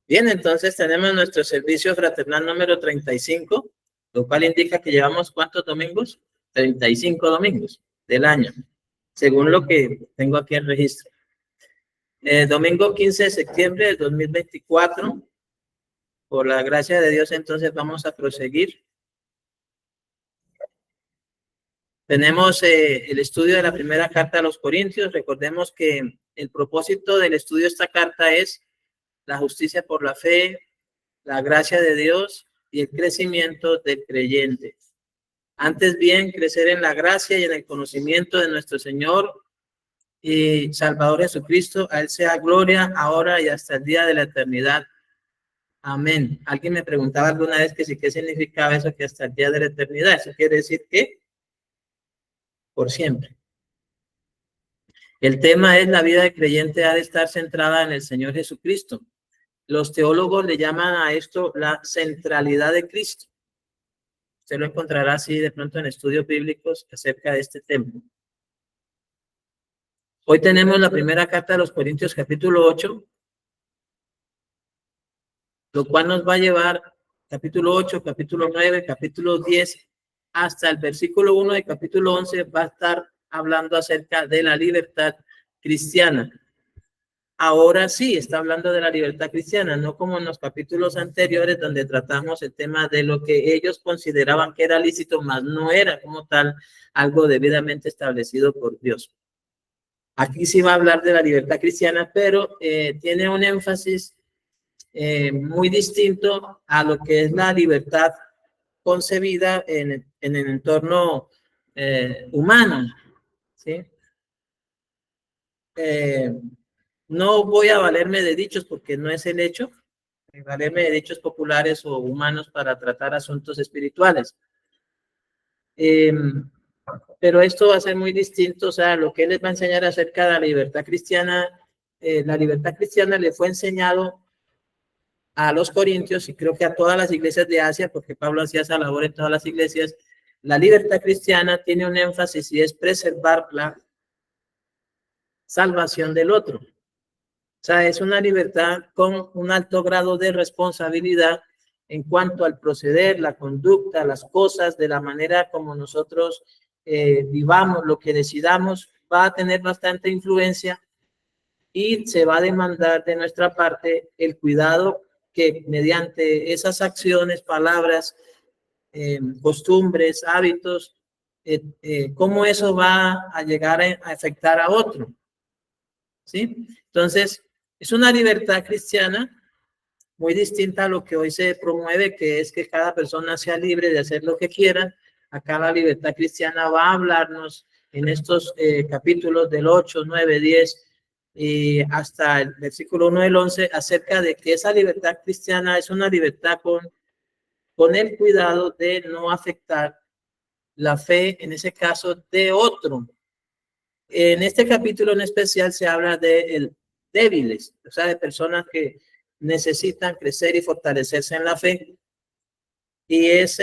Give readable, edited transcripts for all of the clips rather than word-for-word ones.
Bien, entonces tenemos nuestro servicio fraternal número 35, lo cual indica que llevamos ¿cuántos domingos? 35 domingos del año, según lo que tengo aquí en registro. Domingo 15 de septiembre del 2024, por la gracia de Dios, entonces vamos a proseguir. Tenemos el estudio de la primera carta a los Corintios. Recordemos que el propósito del estudio de esta carta es la justicia por la fe, la gracia de Dios y el crecimiento del creyente. Antes bien, crecer en la gracia y en el conocimiento de nuestro Señor y Salvador Jesucristo. A Él sea gloria ahora y hasta el día de la eternidad. Amén. Alguien me preguntaba alguna vez que sí, ¿qué significaba eso que hasta el día de la eternidad? Eso quiere decir que por siempre. El tema es: la vida del creyente ha de estar centrada en el Señor Jesucristo. Los teólogos le llaman a esto la centralidad de Cristo. Usted lo encontrará así de pronto en estudios bíblicos acerca de este tema. Hoy tenemos la primera carta de los Corintios, capítulo 8, lo cual nos va a llevar capítulo 8, capítulo 9, capítulo 10, hasta el versículo 1 de capítulo 11 va a estar hablando acerca de la libertad cristiana. Ahora sí está hablando de la libertad cristiana, no como en los capítulos anteriores donde tratamos el tema de lo que ellos consideraban que era lícito, mas no era como tal algo debidamente establecido por Dios. Aquí sí va a hablar de la libertad cristiana, pero tiene un énfasis muy distinto a lo que es la libertad concebida en el entorno humano, ¿sí? No voy a valerme de dichos porque no es el hecho, valerme de dichos populares o humanos para tratar asuntos espirituales. Pero esto va a ser muy distinto, o sea, lo que él les va a enseñar acerca de la libertad cristiana le fue enseñado a los corintios y creo que a todas las iglesias de Asia, porque Pablo hacía esa labor en todas las iglesias. La libertad cristiana tiene un énfasis y es preservar la salvación del otro. O sea, es una libertad con un alto grado de responsabilidad en cuanto al proceder, la conducta, las cosas, de la manera como nosotros vivamos, lo que decidamos, va a tener bastante influencia y se va a demandar de nuestra parte el cuidado que mediante esas acciones, palabras, costumbres, hábitos, cómo eso va a llegar a afectar a otro. ¿Sí? Entonces, es una libertad cristiana muy distinta a lo que hoy se promueve, que es que cada persona sea libre de hacer lo que quiera. Acá la libertad cristiana va a hablarnos en estos capítulos del 8, 9, 10 y hasta el versículo 1 del 11 acerca de que esa libertad cristiana es una libertad con el cuidado de no afectar la fe, en ese caso, de otro. En este capítulo en especial se habla de débiles, o sea, de personas que necesitan crecer y fortalecerse en la fe. Y es,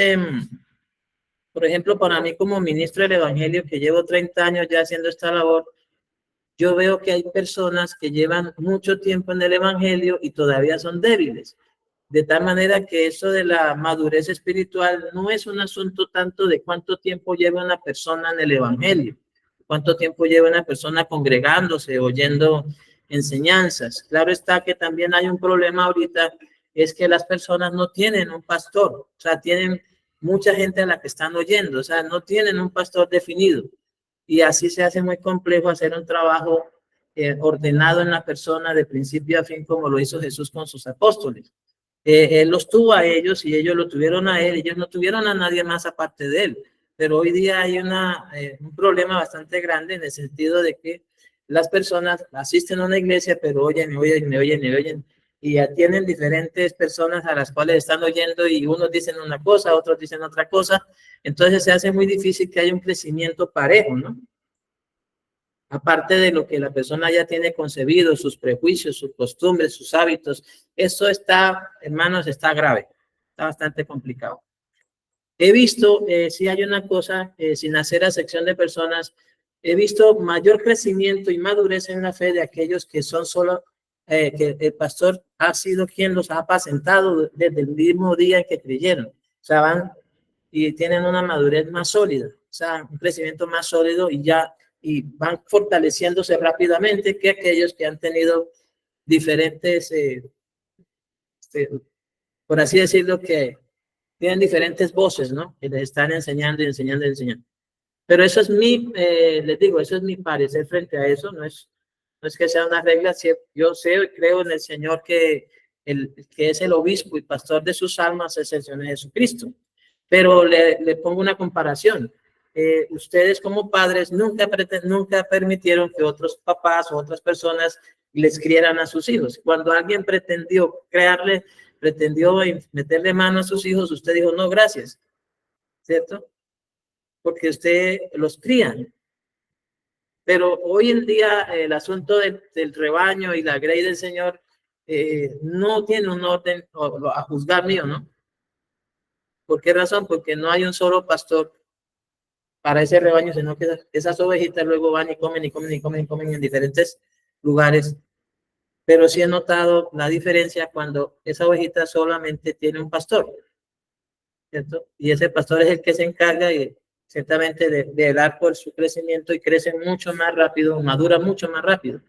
por ejemplo, para mí como ministro del Evangelio, que llevo 30 años ya haciendo esta labor, yo veo que hay personas que llevan mucho tiempo en el Evangelio y todavía son débiles. De tal manera que eso de la madurez espiritual no es un asunto tanto de cuánto tiempo lleva una persona en el Evangelio, cuánto tiempo lleva una persona congregándose, oyendo enseñanzas. Claro está que también hay un problema ahorita, es que las personas no tienen un pastor, o sea, tienen mucha gente a la que están oyendo, o sea, no tienen un pastor definido. Y así se hace muy complejo hacer un trabajo ordenado en la persona de principio a fin, como lo hizo Jesús con sus apóstoles. Él los tuvo a ellos y ellos lo tuvieron a él, ellos no tuvieron a nadie más aparte de él. Pero hoy día hay un problema bastante grande en el sentido de que las personas asisten a una iglesia, pero oyen, y ya tienen diferentes personas a las cuales están oyendo y unos dicen una cosa, otros dicen otra cosa. Entonces se hace muy difícil que haya un crecimiento parejo, ¿no? Aparte de lo que la persona ya tiene concebido, sus prejuicios, sus costumbres, sus hábitos, eso está, hermanos, está grave, está bastante complicado. He visto, si hay una cosa, sin hacer acepción de personas, he visto mayor crecimiento y madurez en la fe de aquellos que son solo que el pastor ha sido quien los ha apacentado desde el mismo día en que creyeron. O sea, van y tienen una madurez más sólida, o sea, un crecimiento más sólido y van fortaleciéndose rápidamente que aquellos que han tenido diferentes, por así decirlo, que tienen diferentes voces, ¿no? Que les están enseñando y enseñando y enseñando. Pero eso es les digo, eso es mi parecer frente a eso, no es que sea una regla, yo sé, creo en el Señor que es el obispo y pastor de sus almas es el Señor Jesucristo. Pero le pongo una comparación. Ustedes como padres nunca permitieron que otros papás o otras personas les criaran a sus hijos. Cuando alguien pretendió meterle mano a sus hijos, usted dijo, no, gracias, ¿cierto? Porque usted los cría. Pero hoy en día el asunto del rebaño y la grey del Señor no tiene un orden a juzgar mío, ¿no? ¿Por qué razón? Porque no hay un solo pastor para ese rebaño, sino que esas ovejitas luego van y comen y comen y comen y comen en diferentes lugares. Pero sí he notado la diferencia cuando esa ovejita solamente tiene un pastor, ¿cierto? Y ese pastor es el que se encarga ciertamente de dar por su crecimiento y crece mucho más rápido, madura mucho más rápido,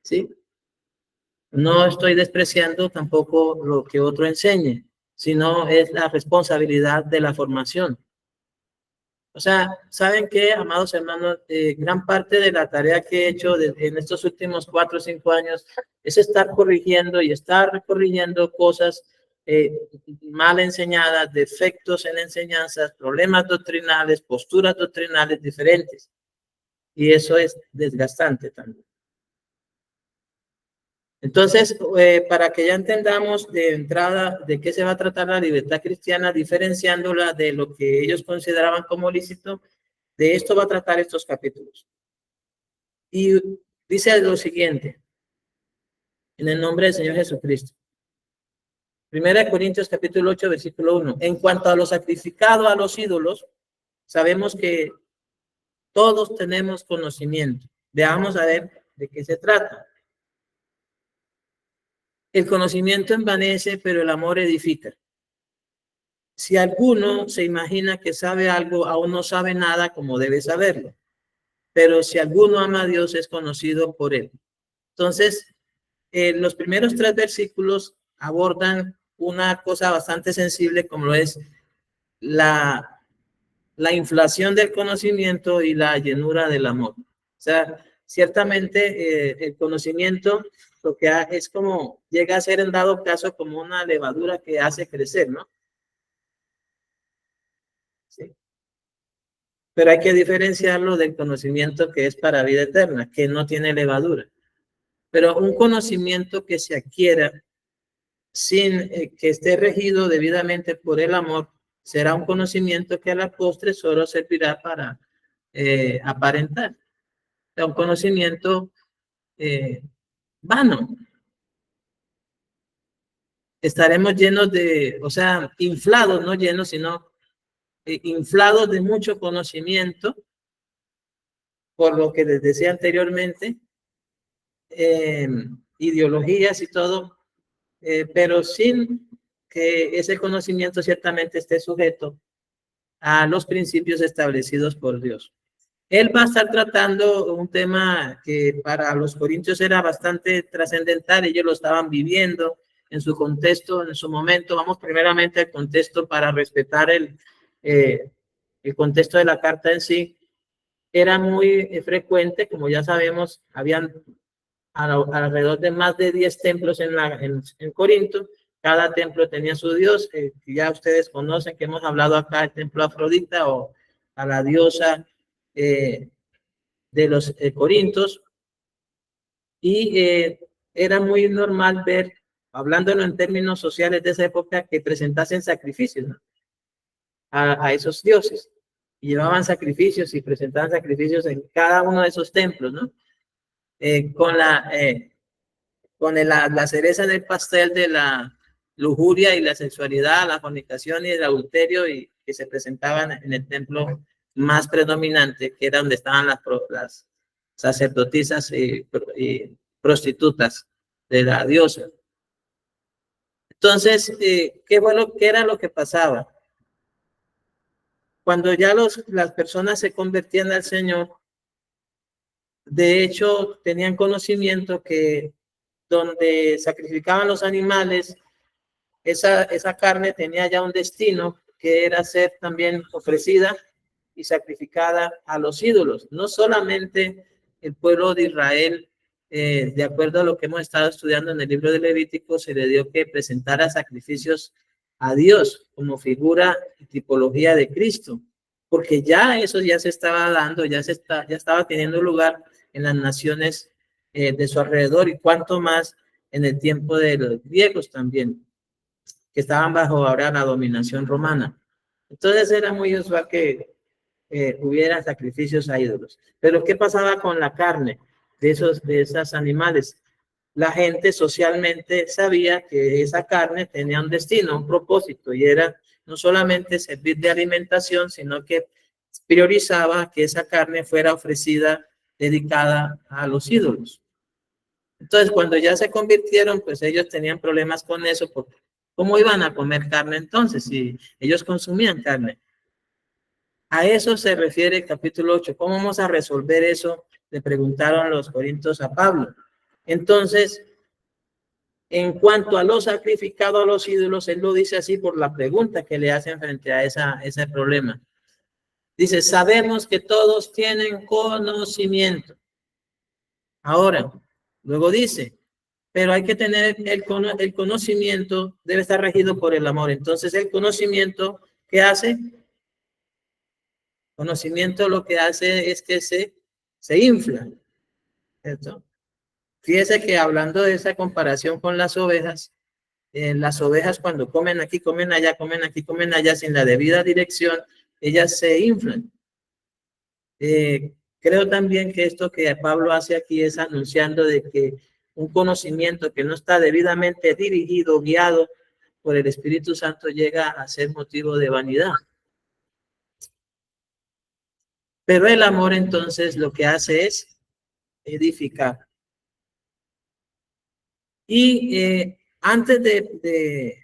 ¿sí? No estoy despreciando tampoco lo que otro enseñe, sino es la responsabilidad de la formación. O sea, ¿saben qué, amados hermanos? Gran parte de la tarea que he hecho en estos últimos 4 o 5 años es estar corrigiendo y estar corrigiendo cosas mal enseñadas, defectos en enseñanzas, problemas doctrinales, posturas doctrinales diferentes. Y eso es desgastante también. Entonces, para que ya entendamos de entrada de qué se va a tratar la libertad cristiana, diferenciándola de lo que ellos consideraban como lícito, de esto va a tratar estos capítulos. Y dice lo siguiente, en el nombre del Señor Jesucristo. 1 Corintios capítulo 8, versículo 1. En cuanto a lo sacrificado a los ídolos, sabemos que todos tenemos conocimiento. Veamos a ver de qué se trata. El conocimiento envanece, pero el amor edifica. Si alguno se imagina que sabe algo, aún no sabe nada como debe saberlo. Pero si alguno ama a Dios, es conocido por él. Entonces, los primeros 3 versículos abordan una cosa bastante sensible como lo es la inflación del conocimiento y la llenura del amor. O sea, ciertamente el conocimiento lo que es como, llega a ser en dado caso como una levadura que hace crecer, ¿no? Sí. Pero hay que diferenciarlo del conocimiento que es para vida eterna, que no tiene levadura. Pero un conocimiento que se adquiera sin que esté regido debidamente por el amor, será un conocimiento que a la postre solo servirá para aparentar. O sea, un conocimiento vano. Estaremos llenos o sea, inflados, no llenos, sino inflados de mucho conocimiento, por lo que les decía anteriormente, ideologías y todo, pero sin que ese conocimiento ciertamente esté sujeto a los principios establecidos por Dios. Él va a estar tratando un tema que para los corintios era bastante trascendental, ellos lo estaban viviendo en su contexto, en su momento. Vamos primeramente al contexto para respetar el contexto de la carta en sí. Era muy frecuente, como ya sabemos, habían alrededor de más de 10 templos en Corinto. Cada templo tenía su dios, que ya ustedes conocen, que hemos hablado acá, el templo Afrodita o a la diosa de los corintios. Y era muy normal ver, hablándolo en términos sociales de esa época, que presentasen sacrificios, ¿no? a esos dioses. Y llevaban sacrificios y presentaban sacrificios en cada uno de esos templos, ¿no? Con la cereza del pastel de la lujuria y la sexualidad, la fornicación y el adulterio, y que se presentaban en el templo más predominante, que era donde estaban las sacerdotisas y prostitutas. de la diosa. Entonces, ¿qué era lo que pasaba? Cuando ya las personas se convertían al Señor, de hecho, tenían conocimiento que donde sacrificaban los animales, esa carne tenía ya un destino, que era ser también ofrecida y sacrificada a los ídolos. No solamente el pueblo de Israel, de acuerdo a lo que hemos estado estudiando en el libro de Levítico, se le dio que presentara sacrificios a Dios como figura y tipología de Cristo, porque ya eso ya se estaba dando, ya estaba teniendo lugar en las naciones de su alrededor, y cuanto más en el tiempo de los griegos también, que estaban bajo ahora la dominación romana. Entonces era muy usual que hubiera sacrificios a ídolos. Pero ¿qué pasaba con la carne de esos animales? La gente socialmente sabía que esa carne tenía un destino, un propósito, y era no solamente servir de alimentación, sino que priorizaba que esa carne fuera ofrecida, dedicada a los ídolos. Entonces, cuando ya se convirtieron, pues ellos tenían problemas con eso, porque ¿cómo iban a comer carne entonces si ellos consumían carne? A eso se refiere el capítulo 8. ¿Cómo vamos a resolver eso? Le preguntaron los corintios a Pablo. Entonces, en cuanto a lo sacrificado a los ídolos, él lo dice así por la pregunta que le hacen frente a ese problema. Dice, sabemos que todos tienen conocimiento. Ahora, luego dice, pero hay que tener el conocimiento, debe estar regido por el amor. Entonces, el conocimiento, ¿qué hace? Conocimiento lo que hace es que se infla, ¿cierto? Fíjese que hablando de esa comparación con las ovejas cuando comen aquí, comen allá, comen aquí, comen allá, sin la debida dirección, ellas se inflan. Creo también que esto que Pablo hace aquí es anunciando de que un conocimiento que no está debidamente dirigido, guiado por el Espíritu Santo, llega a ser motivo de vanidad. Pero el amor entonces lo que hace es edificar. Y antes de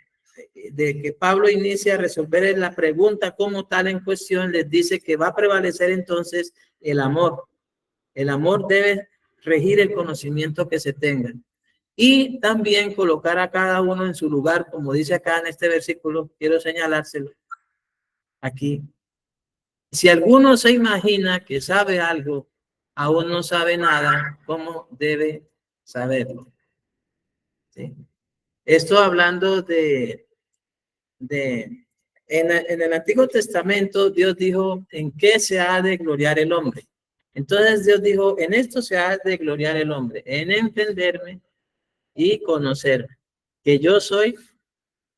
que Pablo inicie a resolver la pregunta como tal en cuestión, les dice que va a prevalecer entonces el amor. El amor debe regir el conocimiento que se tenga. Y también colocar a cada uno en su lugar, como dice acá en este versículo, quiero señalárselo aquí. Si alguno se imagina que sabe algo, aún no sabe nada, ¿cómo debe saberlo? ¿Sí? Esto hablando en el Antiguo Testamento, Dios dijo, ¿en qué se ha de gloriar el hombre? Entonces Dios dijo, en esto se ha de gloriar el hombre, en entenderme y conocer que yo soy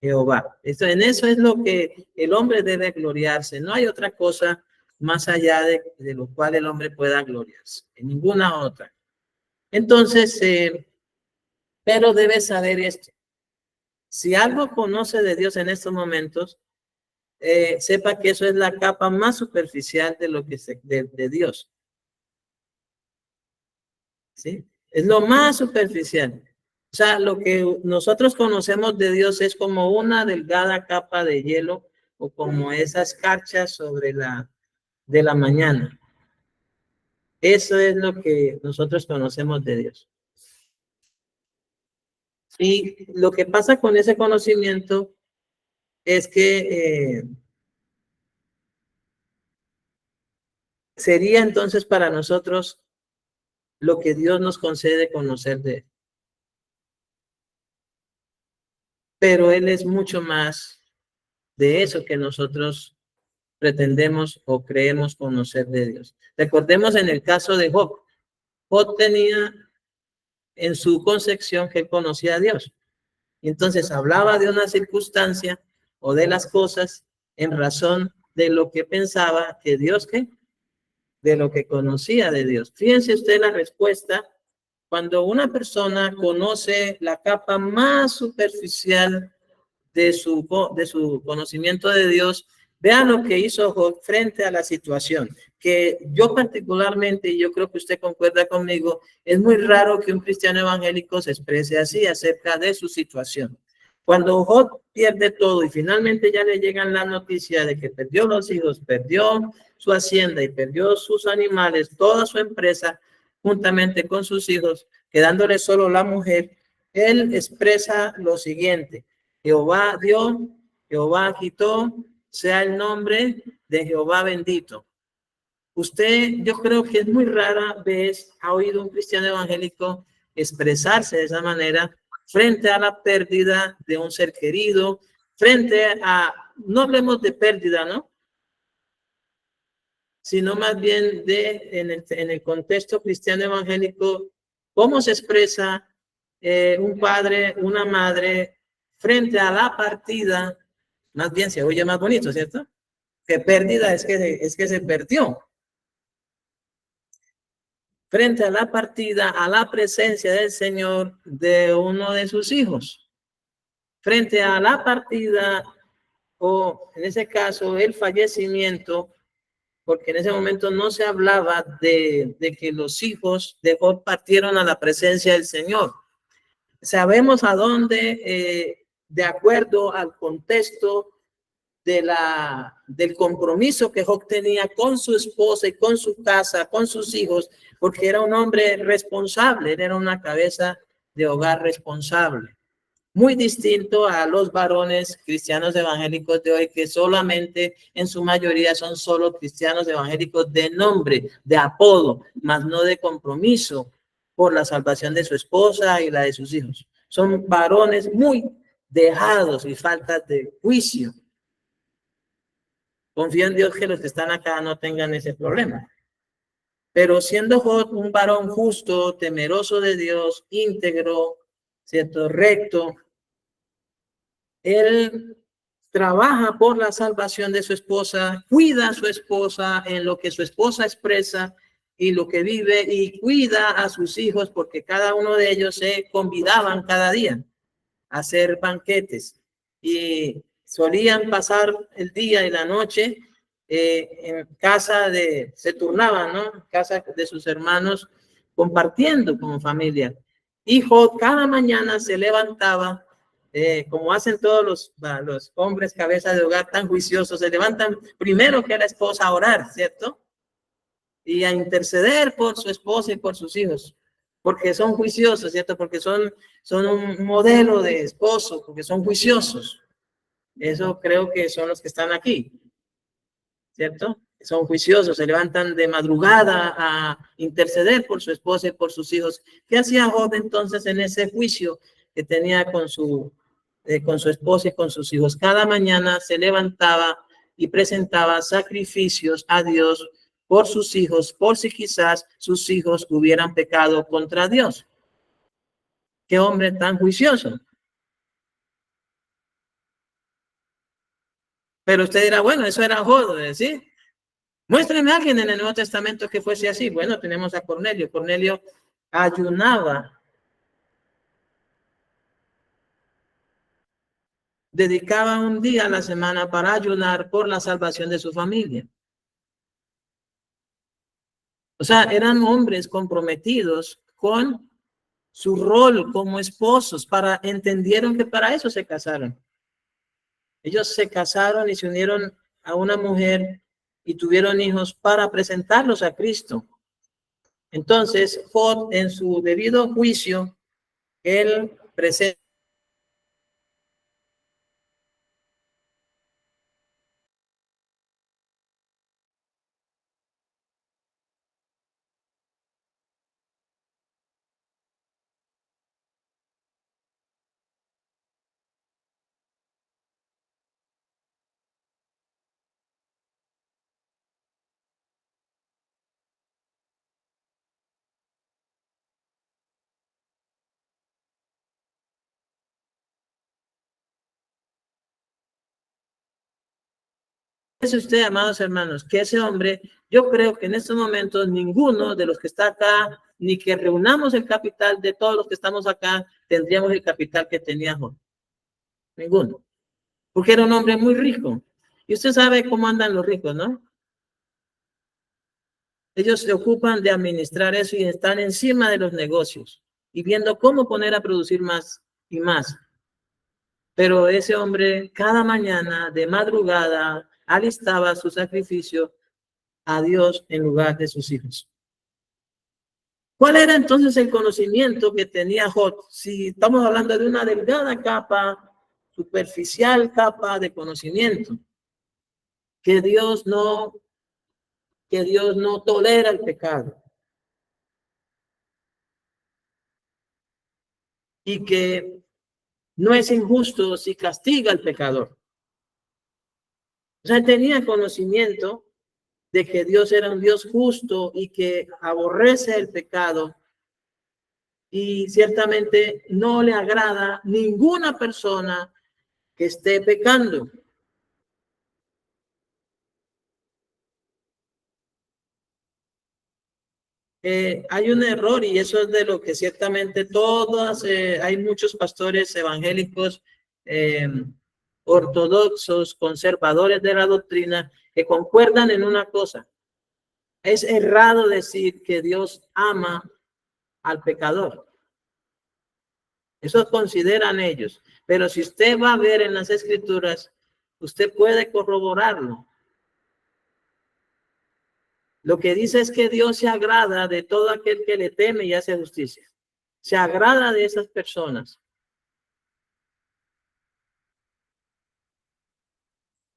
Jehová. En eso es lo que el hombre debe gloriarse. No hay otra cosa más allá de lo cual el hombre pueda gloriarse, en ninguna otra. Entonces, pero debe saber esto. Si algo conoce de Dios en estos momentos, sepa que eso es la capa más superficial de lo que de Dios. ¿Sí? Es lo más superficial. O sea, lo que nosotros conocemos de Dios es como una delgada capa de hielo o como esas escarchas sobre de la mañana. Eso es lo que nosotros conocemos de Dios. Y lo que pasa con ese conocimiento es que sería entonces para nosotros lo que Dios nos concede conocer de Él. Pero Él es mucho más de eso que nosotros pretendemos o creemos conocer de Dios. Recordemos en el caso de Job. Job tenía en su concepción que él conocía a Dios. Y entonces hablaba de una circunstancia o de las cosas en razón de lo que pensaba que Dios, ¿qué? De lo que conocía de Dios. Fíjense usted la respuesta. Cuando una persona conoce la capa más superficial de su conocimiento de Dios, Vean lo que hizo Job frente a la situación, que yo particularmente, y yo creo que usted concuerda conmigo, es muy raro que un cristiano evangélico se exprese así acerca de su situación. Cuando Job pierde todo y finalmente ya le llegan la noticia de que perdió los hijos, perdió su hacienda y perdió sus animales, toda su empresa, juntamente con sus hijos, quedándole solo la mujer, él expresa lo siguiente: Jehová dio, Jehová quitó, sea el nombre de Jehová bendito. Usted, yo creo que es muy rara vez ha oído un cristiano evangélico expresarse de esa manera frente a la pérdida de un ser querido, frente a, no hablemos de pérdida, ¿no? Sino más bien de, en el contexto cristiano evangélico, cómo se expresa un padre, una madre frente a la partida. Más bien se oye más bonito, ¿cierto? Que pérdida es que se perdió. Frente a la partida, a la presencia del Señor de uno de sus hijos. Frente a la partida, o en ese caso, el fallecimiento, porque en ese momento no se hablaba de que los hijos de Job partieron a la presencia del Señor. Sabemos a dónde, de acuerdo al contexto del compromiso que Job tenía con su esposa y con su casa, con sus hijos, porque era un hombre responsable, era una cabeza de hogar responsable. Muy distinto a los varones cristianos evangélicos de hoy, que solamente en su mayoría son solo cristianos evangélicos de nombre, de apodo, más no de compromiso por la salvación de su esposa y la de sus hijos. Son varones muy dejados y faltas de juicio. Confío en Dios que los que están acá no tengan ese problema. Pero siendo Job un varón justo, temeroso de Dios, íntegro, cierto, recto, él trabaja por la salvación de su esposa, cuida a su esposa en lo que su esposa expresa y lo que vive, y cuida a sus hijos porque cada uno de ellos se convidaban cada día a hacer banquetes y solían pasar el día y la noche en casa se turnaban, ¿no? En casa de sus hermanos, compartiendo como familia. Hijo, cada mañana se levantaba, como hacen todos los hombres cabeza de hogar tan juiciosos, se levantan primero que la esposa a orar, ¿cierto? Y a interceder por su esposa y por sus hijos, porque son juiciosos, ¿cierto? Porque son un modelo de esposo, porque son juiciosos. Eso creo que son los que están aquí, ¿cierto? Son juiciosos, se levantan de madrugada a interceder por su esposa y por sus hijos. ¿Qué hacía Job entonces en ese juicio que tenía con su esposa y con sus hijos? Cada mañana se levantaba y presentaba sacrificios a Dios por sus hijos, por si quizás sus hijos hubieran pecado contra Dios. Qué hombre tan juicioso. Pero usted dirá, bueno, eso era Job, ¿sí? Muéstreme a alguien en el Nuevo Testamento que fuese así. Bueno, tenemos a Cornelio. Cornelio ayunaba, dedicaba un día a la semana para ayunar por la salvación de su familia. O sea, eran hombres comprometidos con su rol como esposos, entendieron que para eso se casaron. Ellos se casaron y se unieron a una mujer y tuvieron hijos para presentarlos a Cristo. Entonces, Job, en su debido juicio, él presenta usted, amados hermanos, que ese hombre, yo creo que en estos momentos ninguno de los que está acá, ni que reunamos el capital de todos los que estamos acá, tendríamos el capital que tenía Job. Ninguno. Porque era un hombre muy rico. Y usted sabe cómo andan los ricos, ¿no? Ellos se ocupan de administrar eso y están encima de los negocios y viendo cómo poner a producir más y más. Pero ese hombre cada mañana de madrugada alistaba su sacrificio a Dios en lugar de sus hijos. ¿Cuál era entonces el conocimiento que tenía Job? Si estamos hablando de una delgada capa, superficial capa de conocimiento, que Dios no tolera el pecado y que no es injusto si castiga al pecador. O sea, tenía conocimiento de que Dios era un Dios justo y que aborrece el pecado y ciertamente no le agrada ninguna persona que esté pecando. Hay un error y eso es de lo que ciertamente hay muchos pastores evangélicos eh, ortodoxos, conservadores de la doctrina, que concuerdan en una cosa. Es errado decir que Dios ama al pecador. Eso consideran ellos. Pero si usted va a ver en las escrituras, usted puede corroborarlo. Lo que dice es que Dios se agrada de todo aquel que le teme y hace justicia. Se agrada de esas personas.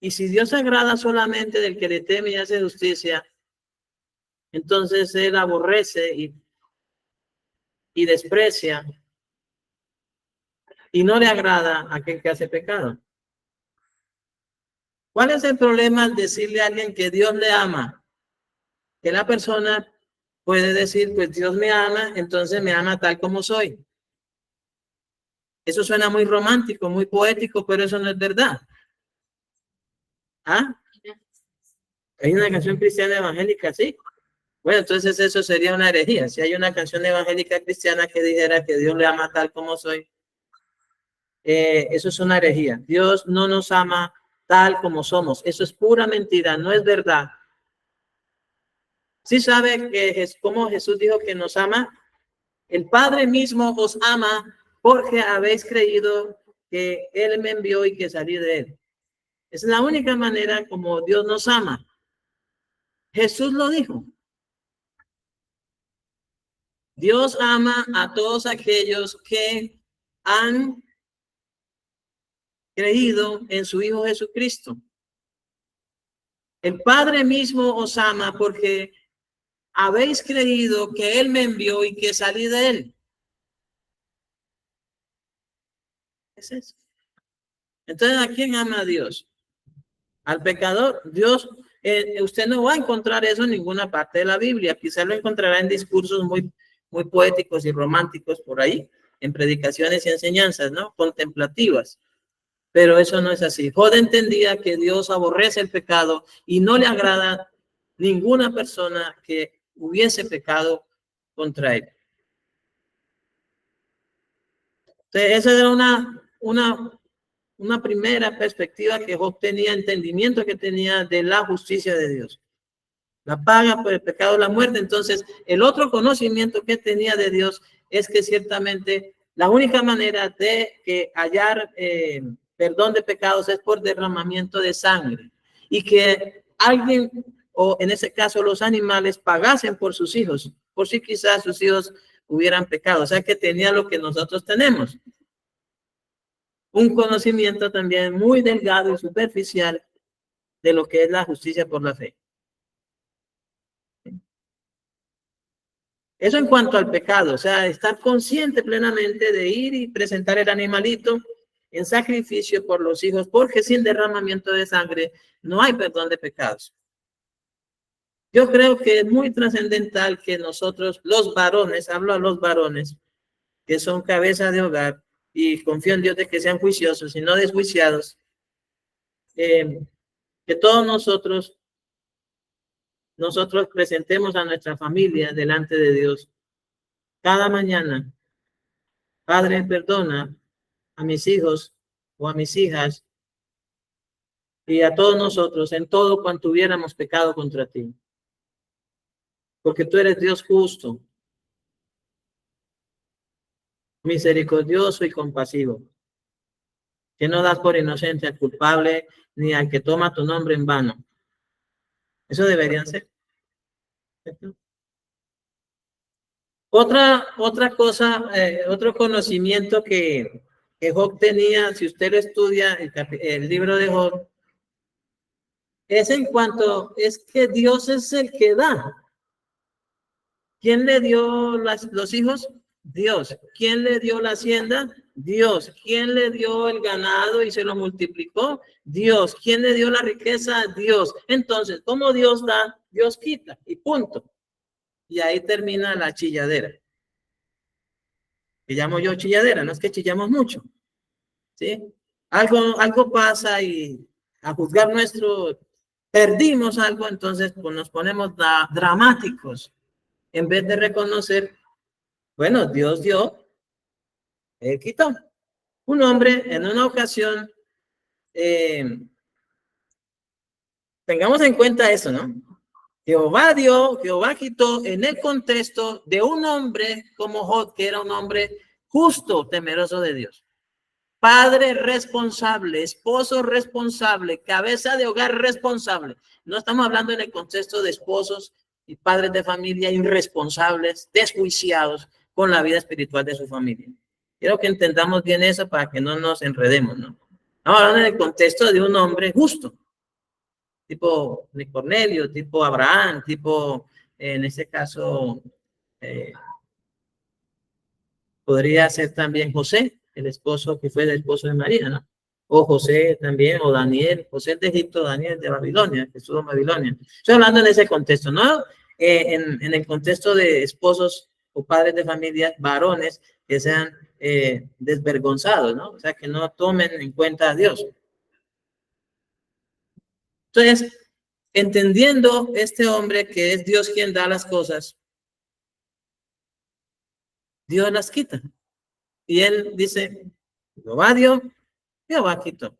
Y si Dios se agrada solamente del que le teme y hace justicia, entonces Él aborrece y desprecia y no le agrada a aquel que hace pecado. ¿Cuál es el problema al decirle a alguien que Dios le ama? Que la persona puede decir, pues Dios me ama, entonces me ama tal como soy. Eso suena muy romántico, muy poético, pero eso no es verdad. ¿Ah? Hay una canción cristiana evangélica, sí. Bueno, entonces eso sería una herejía. Si hay una canción evangélica cristiana que dijera que Dios le ama tal como soy, eso es una herejía. Dios no nos ama tal como somos. Eso es pura mentira, no es verdad. Sí sabe que es como Jesús dijo que nos ama. El Padre mismo os ama porque habéis creído que Él me envió y que salí de Él. Es la única manera como Dios nos ama. Jesús lo dijo. Dios ama a todos aquellos que han creído en su Hijo Jesucristo. El Padre mismo os ama porque habéis creído que Él me envió y que salí de Él. Es eso. Entonces, ¿a quién ama a Dios? Al pecador. Dios, usted no va a encontrar eso en ninguna parte de la Biblia. Quizás lo encontrará en discursos muy poéticos y románticos por ahí, en predicaciones y enseñanzas, ¿no? Contemplativas. Pero eso no es así. Job entendía que Dios aborrece el pecado y no le agrada ninguna persona que hubiese pecado contra él. Entonces, esa era una primera perspectiva que Job tenía, entendimiento que tenía de la justicia de Dios. La paga por el pecado es la muerte. Entonces, el otro conocimiento que tenía de Dios es que ciertamente la única manera de que hallar perdón de pecados es por derramamiento de sangre y que alguien, o en ese caso los animales, pagasen por sus hijos, por si quizás sus hijos hubieran pecado. O sea que tenía lo que nosotros tenemos. Un conocimiento también muy delgado y superficial de lo que es la justicia por la fe. Eso en cuanto al pecado, o sea, estar consciente plenamente de ir y presentar el animalito en sacrificio por los hijos, porque sin derramamiento de sangre no hay perdón de pecados. Yo creo que es muy trascendental que nosotros, los varones, hablo a los varones, que son cabeza de hogar, y confío en Dios de que sean juiciosos y no desjuiciados, que todos nosotros presentemos a nuestra familia delante de Dios cada mañana. Padre, perdona a mis hijos o a mis hijas y a todos nosotros en todo cuanto hubiéramos pecado contra ti. Porque tú eres Dios justo, misericordioso y compasivo, que no das por inocente al culpable ni al que toma tu nombre en vano. Eso deberían ser. Otra cosa, otro conocimiento que Job tenía, si usted estudia el libro de Job, es en cuanto, es que Dios es el que da. ¿Quién le dio los hijos? Dios. ¿Quién le dio la hacienda? Dios. ¿Quién le dio el ganado y se lo multiplicó? Dios. ¿Quién le dio la riqueza? Dios. Entonces, ¿cómo Dios da? Dios quita y punto. Y ahí termina la chilladera. Que llamo yo chilladera, no es que chillamos mucho, ¿sí? Algo pasa y a juzgar nuestro, perdimos algo, entonces pues, nos ponemos dramáticos en vez de reconocer, bueno, Dios dio, Él quitó. Un hombre en una ocasión, tengamos en cuenta eso, ¿no? Jehová dio, Jehová quitó en el contexto de un hombre como Job, que era un hombre justo, temeroso de Dios. Padre responsable, esposo responsable, cabeza de hogar responsable. No estamos hablando en el contexto de esposos y padres de familia irresponsables, desjuiciados con la vida espiritual de su familia. Quiero que entendamos bien eso para que no nos enredemos, ¿no? Estamos hablando en el contexto de un hombre justo, tipo Cornelio, tipo Abraham, tipo, en este caso, podría ser también José, el esposo que fue el esposo de María, ¿no? O José también, o Daniel, José de Egipto, Daniel de Babilonia, que estuvo en Babilonia. Estoy hablando en ese contexto, ¿no? En el contexto de esposos o padres de familia, varones que sean desvergonzados, ¿no? O sea, que no tomen en cuenta a Dios. Entonces, entendiendo este hombre que es Dios quien da las cosas, Dios las quita. Y él dice, Jehová dio, Jehová quitó.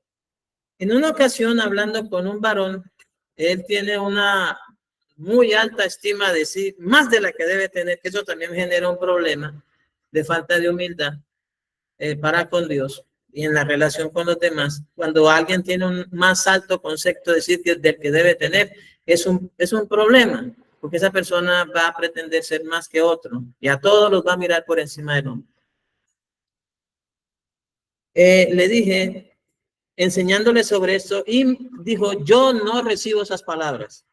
En una ocasión, hablando con un varón, él tiene una muy alta estima de sí, más de la que debe tener, que eso también genera un problema de falta de humildad para con Dios y en la relación con los demás. Cuando alguien tiene un más alto concepto de sí del que debe tener, es un problema, porque esa persona va a pretender ser más que otro y a todos los va a mirar por encima del hombre. Le dije, enseñándole sobre esto, y dijo, yo no recibo esas palabras.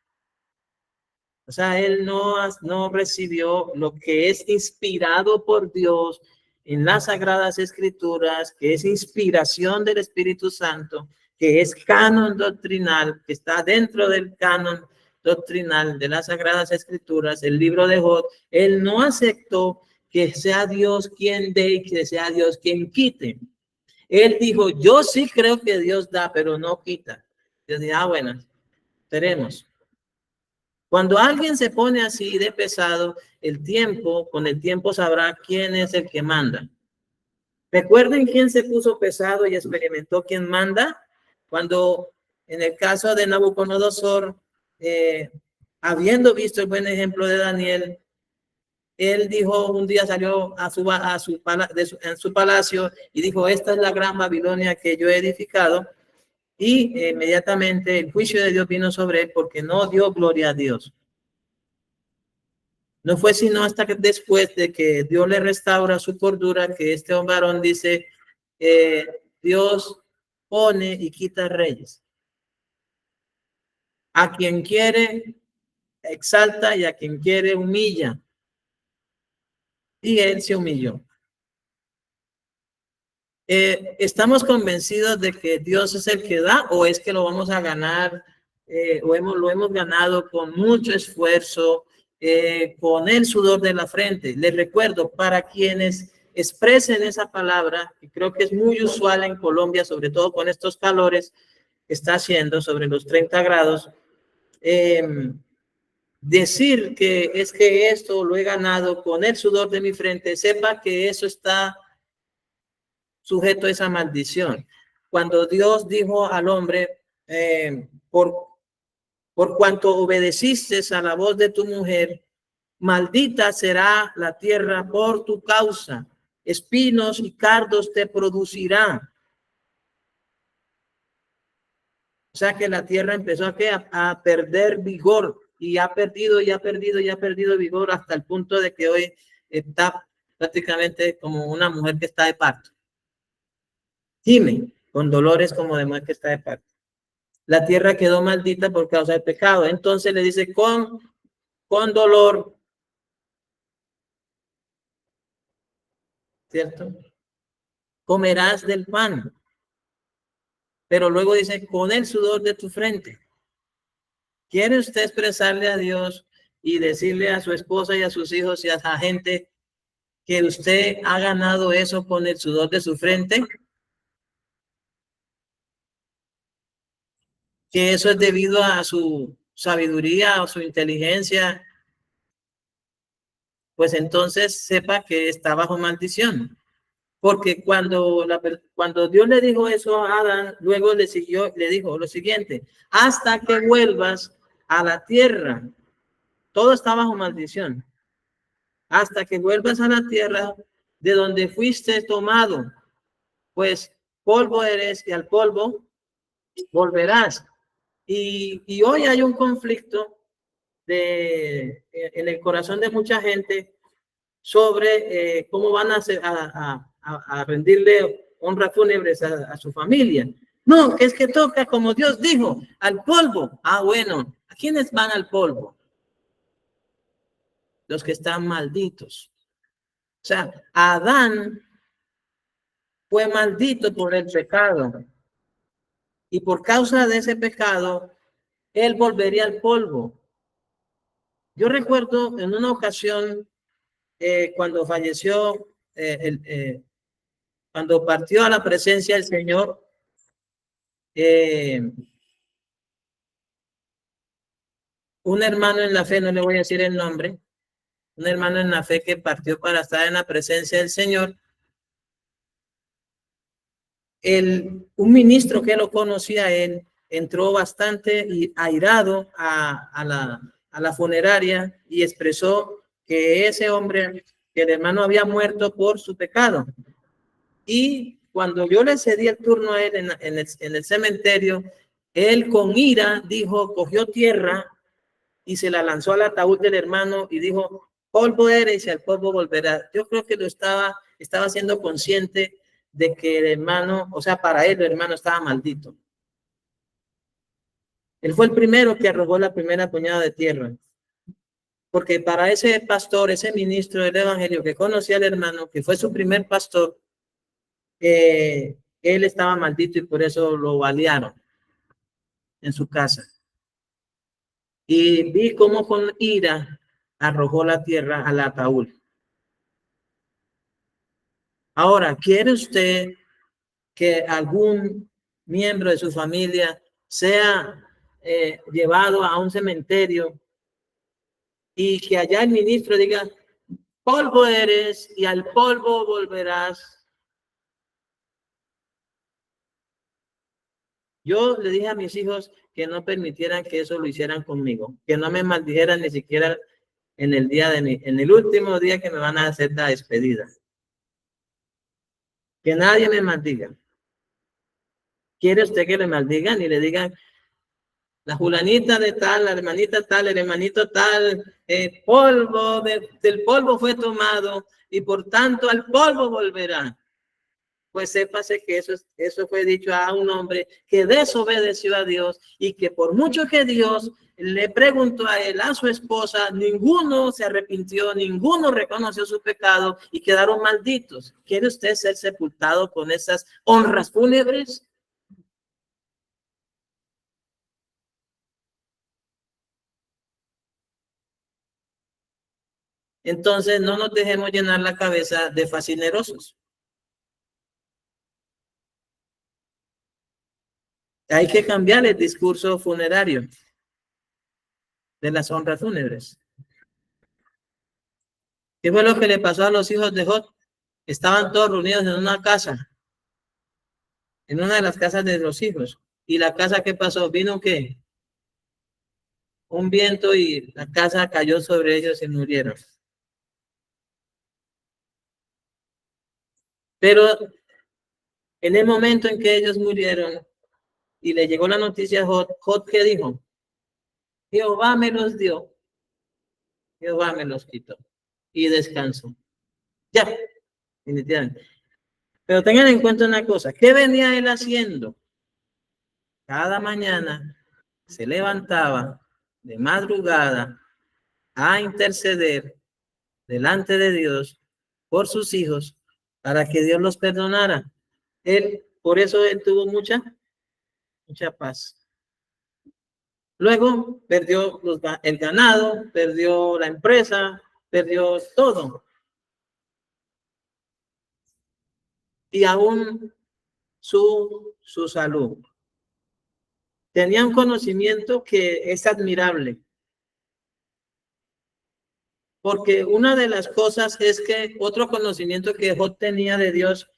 O sea, él no recibió lo que es inspirado por Dios en las Sagradas Escrituras, que es inspiración del Espíritu Santo, que es canon doctrinal, que está dentro del canon doctrinal de las Sagradas Escrituras, el libro de Job. Él no aceptó que sea Dios quien dé y que sea Dios quien quite. Él dijo, yo sí creo que Dios da, pero no quita. Yo dije, bueno, tenemos. Cuando alguien se pone así de pesado, con el tiempo sabrá quién es el que manda. ¿Recuerden quién se puso pesado y experimentó quién manda? Cuando en el caso de Nabucodonosor, habiendo visto el buen ejemplo de Daniel, él dijo, un día salió en su palacio y dijo, esta es la gran Babilonia que yo he edificado, y inmediatamente el juicio de Dios vino sobre él porque no dio gloria a Dios. No fue sino hasta que después de que Dios le restaura su cordura que este varón dice, Dios pone y quita reyes. A quien quiere exalta y a quien quiere humilla. Y él se humilló. ¿Estamos convencidos de que Dios es el que da o es que lo vamos a ganar lo hemos ganado con mucho esfuerzo, con el sudor de la frente? Les recuerdo, para quienes expresen esa palabra, que creo que es muy usual en Colombia, sobre todo con estos calores que está haciendo sobre los 30 grados, decir que es que esto lo he ganado con el sudor de mi frente, sepa que eso está sujeto a esa maldición. Cuando Dios dijo al hombre, por cuanto obedeciste a la voz de tu mujer, maldita será la tierra por tu causa, espinos y cardos te producirá. O sea que la tierra empezó a perder vigor y ha perdido vigor hasta el punto de que hoy está prácticamente como una mujer que está de parto. Gime con dolores como de mujer que está de parto. La tierra quedó maldita por causa del pecado. Entonces le dice con dolor, ¿cierto? Comerás del pan. Pero luego dice con el sudor de tu frente. ¿Quiere usted expresarle a Dios y decirle a su esposa y a sus hijos y a la gente que usted ha ganado eso con el sudor de su frente? Que eso es debido a su sabiduría o su inteligencia. Pues entonces sepa que está bajo maldición. Porque cuando Dios le dijo eso a Adán, luego le dijo lo siguiente: hasta que vuelvas a la tierra. Todo está bajo maldición. Hasta que vuelvas a la tierra de donde fuiste tomado, pues polvo eres y al polvo volverás. Y hoy hay un conflicto en el corazón de mucha gente sobre cómo van a rendirle honras fúnebres a su familia. No, es que toca, como Dios dijo, al polvo. Ah, bueno, ¿a quiénes van al polvo? Los que están malditos. O sea, Adán fue maldito por el pecado. Y por causa de ese pecado, él volvería al polvo. Yo recuerdo en una ocasión, cuando falleció, cuando partió a la presencia del Señor, un hermano en la fe, no le voy a decir el nombre, un hermano en la fe que partió para estar en la presencia del Señor, un ministro que lo conocía, él entró bastante airado a la funeraria y expresó que ese hombre, que el hermano había muerto por su pecado. Y cuando yo le cedí el turno a él en el cementerio, él con ira dijo, cogió tierra y se la lanzó al ataúd del hermano y dijo, polvo eres y al polvo volverás. Yo creo que estaba siendo consciente de que el hermano, o sea, para él el hermano estaba maldito. Él fue el primero que arrojó la primera puñada de tierra. Porque para ese pastor, ese ministro del evangelio que conocía al hermano, que fue su primer pastor, él estaba maldito y por eso lo balearon en su casa. Y vi cómo con ira arrojó la tierra al ataúd. Ahora, ¿quiere usted que algún miembro de su familia sea llevado a un cementerio y que allá el ministro diga, polvo eres y al polvo volverás? Yo le dije a mis hijos que no permitieran que eso lo hicieran conmigo, que no me maldijeran ni siquiera en el último día que me van a hacer la despedida. Que nadie me maldiga. ¿Quiere usted que le maldigan y le digan, la fulanita de tal, la hermanita tal, el hermanito tal, polvo del polvo fue tomado y por tanto al polvo volverá? Pues sépase que eso fue dicho a un hombre que desobedeció a Dios y que por mucho que Dios le preguntó a él, a su esposa, ninguno se arrepintió, ninguno reconoció su pecado y quedaron malditos. ¿Quiere usted ser sepultado con esas honras fúnebres? Entonces no nos dejemos llenar la cabeza de fascinerosos. Hay que cambiar el discurso funerario de las honras fúnebres. ¿Qué fue lo que le pasó a los hijos de Job? Estaban todos reunidos en una casa, en una de las casas de los hijos. ¿Y la casa qué pasó? ¿Vino qué? Un viento y la casa cayó sobre ellos y murieron. Pero en el momento en que ellos murieron y le llegó la noticia a Jod, Jod, ¿qué dijo? Jehová me los dio, Jehová me los quitó y descansó. Ya, definitivamente. Pero tengan en cuenta una cosa, ¿qué venía él haciendo? Cada mañana se levantaba de madrugada a interceder delante de Dios por sus hijos para que Dios los perdonara. Él, por eso él tuvo mucha paz. Luego perdió el ganado, perdió la empresa, perdió todo. Y aún su salud. Tenía un conocimiento que es admirable. Porque una de las cosas es que otro conocimiento que Job tenía de Dios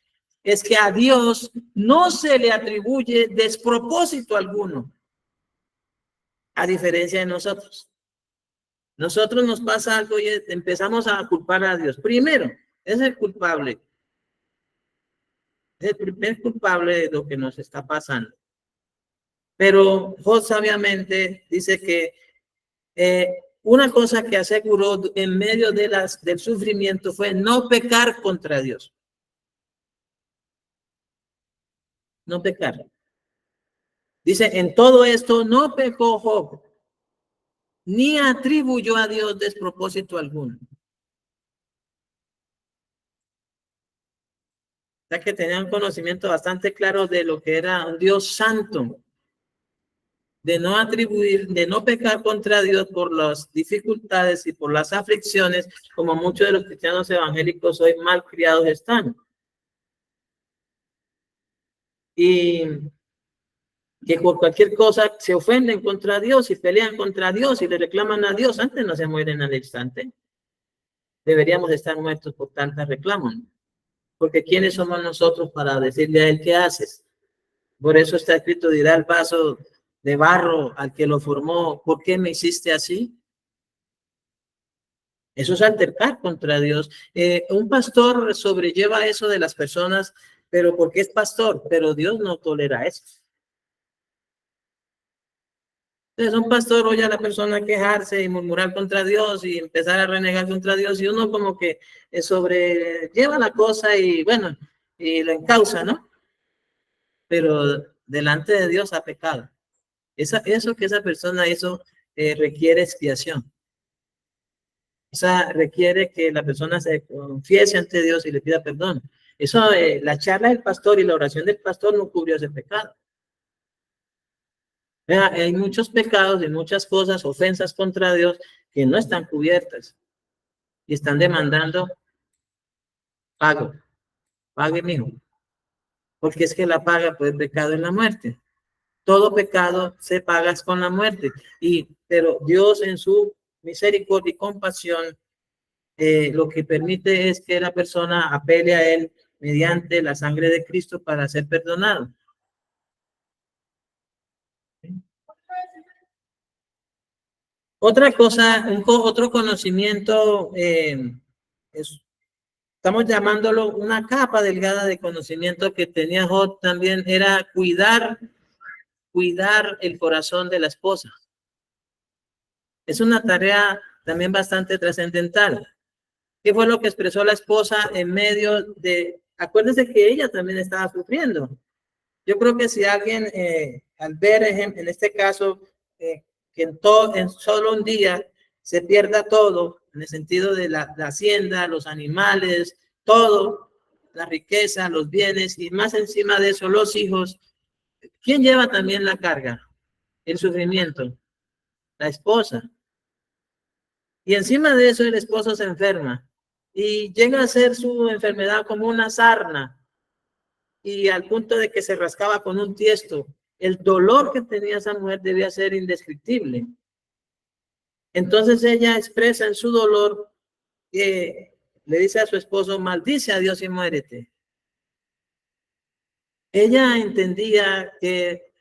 es que a Dios no se le atribuye despropósito alguno, a diferencia de nosotros. Nosotros nos pasa algo y empezamos a culpar a Dios. Primero, es el culpable. Es el primer culpable de lo que nos está pasando. Pero Job sabiamente dice que una cosa que aseguró en medio de del sufrimiento fue no pecar contra Dios. No pecar. Dice, en todo esto no pecó Job, ni atribuyó a Dios despropósito alguno. O sea que tenía un conocimiento bastante claro de lo que era un Dios santo, de no atribuir, de no pecar contra Dios por las dificultades y por las aflicciones, como muchos de los cristianos evangélicos hoy mal criados están. Y que por cualquier cosa se ofenden contra Dios y pelean contra Dios y le reclaman a Dios, antes no se mueren al instante. Deberíamos estar muertos por tantas reclamos. Porque ¿quiénes somos nosotros para decirle a él qué haces? Por eso está escrito, dirá el vaso de barro al que lo formó, ¿por qué me hiciste así? Eso es altercar contra Dios. Un pastor sobrelleva eso de las personas, pero porque es pastor, pero Dios no tolera eso. Entonces, un pastor oye a la persona quejarse y murmurar contra Dios y empezar a renegar contra Dios, y uno como que sobrelleva la cosa y bueno, y lo encausa, ¿no? Pero delante de Dios ha pecado. Eso que esa persona hizo requiere expiación. Esa requiere que la persona se confiese ante Dios y le pida perdón. Eso, la charla del pastor y la oración del pastor no cubrió ese pecado. Hay muchos pecados y muchas cosas, ofensas contra Dios que no están cubiertas y están demandando pago. Pague, mijo. Porque es que la paga por el pecado es la muerte. Todo pecado se paga con la muerte. Pero Dios en su misericordia y compasión lo que permite es que la persona apele a él mediante la sangre de Cristo para ser perdonado. Otra cosa, otro conocimiento, estamos llamándolo una capa delgada de conocimiento que tenía Job también, era cuidar el corazón de la esposa. Es una tarea también bastante trascendental. ¿Qué fue lo que expresó la esposa en medio de, acuérdense que ella también estaba sufriendo? Yo creo que si alguien, al ver, en este caso, que en solo un día se pierda todo, en el sentido de la hacienda, los animales, todo, la riqueza, los bienes, y más encima de eso, los hijos, ¿quién lleva también la carga? El sufrimiento, la esposa. Y encima de eso, el esposo se enferma y llega a ser su enfermedad como una sarna, y al punto de que se rascaba con un tiesto. El dolor que tenía esa mujer debía ser indescriptible. Entonces ella expresa en su dolor, le dice a su esposo, maldice a Dios y muérete. Ella entendía que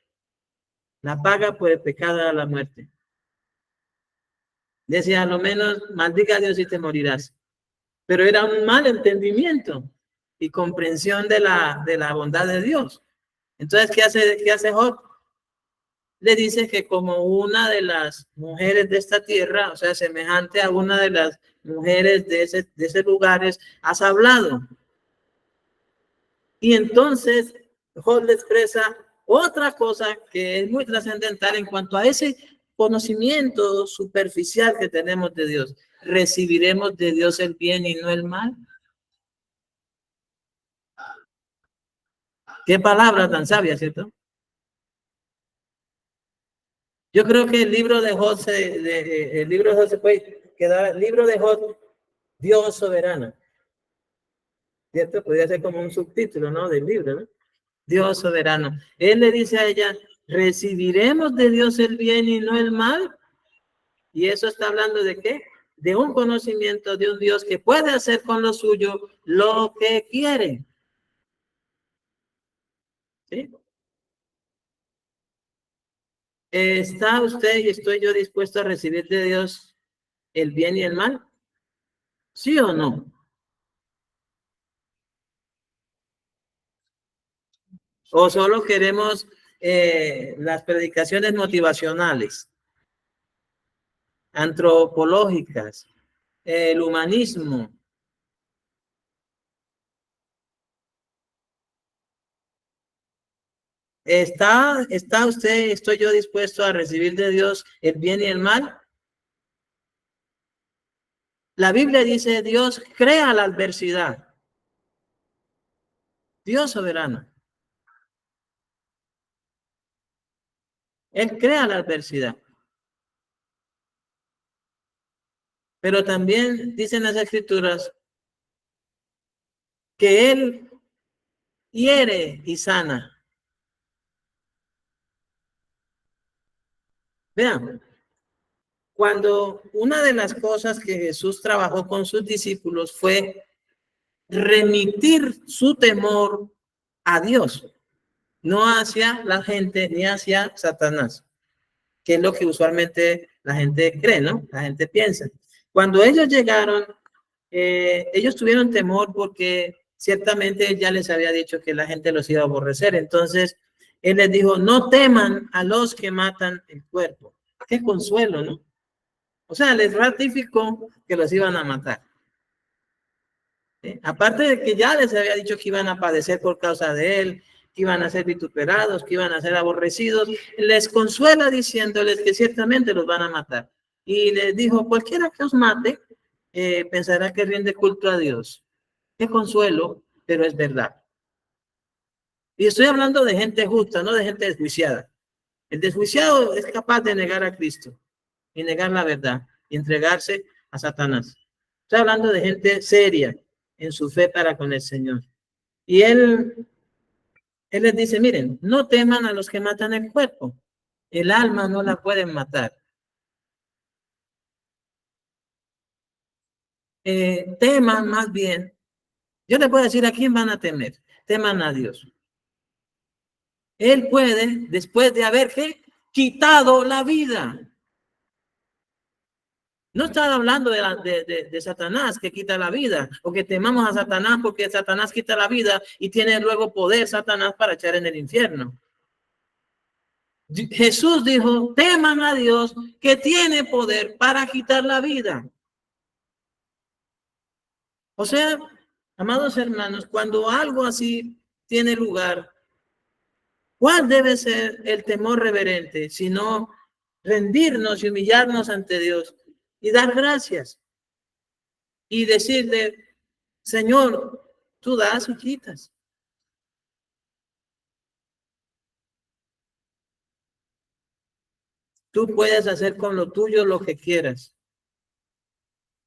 La paga por el pecado era la muerte. Decía, a lo menos, maldiga a Dios y te morirás. Pero era un mal entendimiento y comprensión de la bondad de Dios. Entonces, qué hace Job? Le dice que como una de las mujeres de esta tierra, o sea, semejante a una de las mujeres de ese lugar, has hablado. Y entonces Job le expresa otra cosa que es muy trascendental en cuanto a ese conocimiento superficial que tenemos de Dios. ¿Recibiremos de Dios el bien y no el mal? Qué palabra tan sabia, ¿cierto? Yo creo que el libro de Job se puede quedar, el libro de Job, Dios soberano, ¿cierto? Podría ser como un subtítulo, ¿no? Del libro, ¿no? Dios soberano. Él le dice a ella, ¿recibiremos de Dios el bien y no el mal? Y eso está hablando de qué? De un conocimiento de un Dios que puede hacer con lo suyo lo que quiere. ¿Sí? ¿Está usted y estoy yo dispuesto a recibir de Dios el bien y el mal? ¿Sí o no? ¿O solo queremos las predicaciones motivacionales, antropológicas, el humanismo? ¿Está usted, estoy yo dispuesto a recibir de Dios el bien y el mal? La Biblia dice, Dios crea la adversidad. Dios soberano. Él crea la adversidad. Pero también dicen las escrituras que Él hiere y sana. Vean, cuando una de las cosas que Jesús trabajó con sus discípulos fue remitir su temor a Dios, no hacia la gente ni hacia Satanás, que es lo que usualmente la gente cree, ¿no? La gente piensa. Cuando ellos llegaron, ellos tuvieron temor porque ciertamente él ya les había dicho que la gente los iba a aborrecer. Entonces, él les dijo, no teman a los que matan el cuerpo. Qué consuelo, ¿no? O sea, les ratificó que los iban a matar. Aparte de que ya les había dicho que iban a padecer por causa de él, que iban a ser vituperados, que iban a ser aborrecidos, les consuela diciéndoles que ciertamente los van a matar. Y les dijo, cualquiera que os mate, pensará que rinde culto a Dios. Qué consuelo, pero es verdad. Y estoy hablando de gente justa, no de gente desjuiciada. El desjuiciado es capaz de negar a Cristo y negar la verdad y entregarse a Satanás. Estoy hablando de gente seria en su fe para con el Señor. Y él les dice, miren, no teman a los que matan el cuerpo. El alma no la pueden matar. Teman más bien. Yo les puedo decir a quién van a temer. Teman a Dios. Él puede, después de haber quitado la vida. No está hablando de Satanás que quita la vida, o que temamos a Satanás porque Satanás quita la vida y tiene luego poder Satanás para echar en el infierno. Jesús dijo, teman a Dios que tiene poder para quitar la vida. O sea, amados hermanos, cuando algo así tiene lugar, ¿cuál debe ser el temor reverente? Sino rendirnos y humillarnos ante Dios y dar gracias y decirle, Señor, tú das y quitas. Tú puedes hacer con lo tuyo lo que quieras.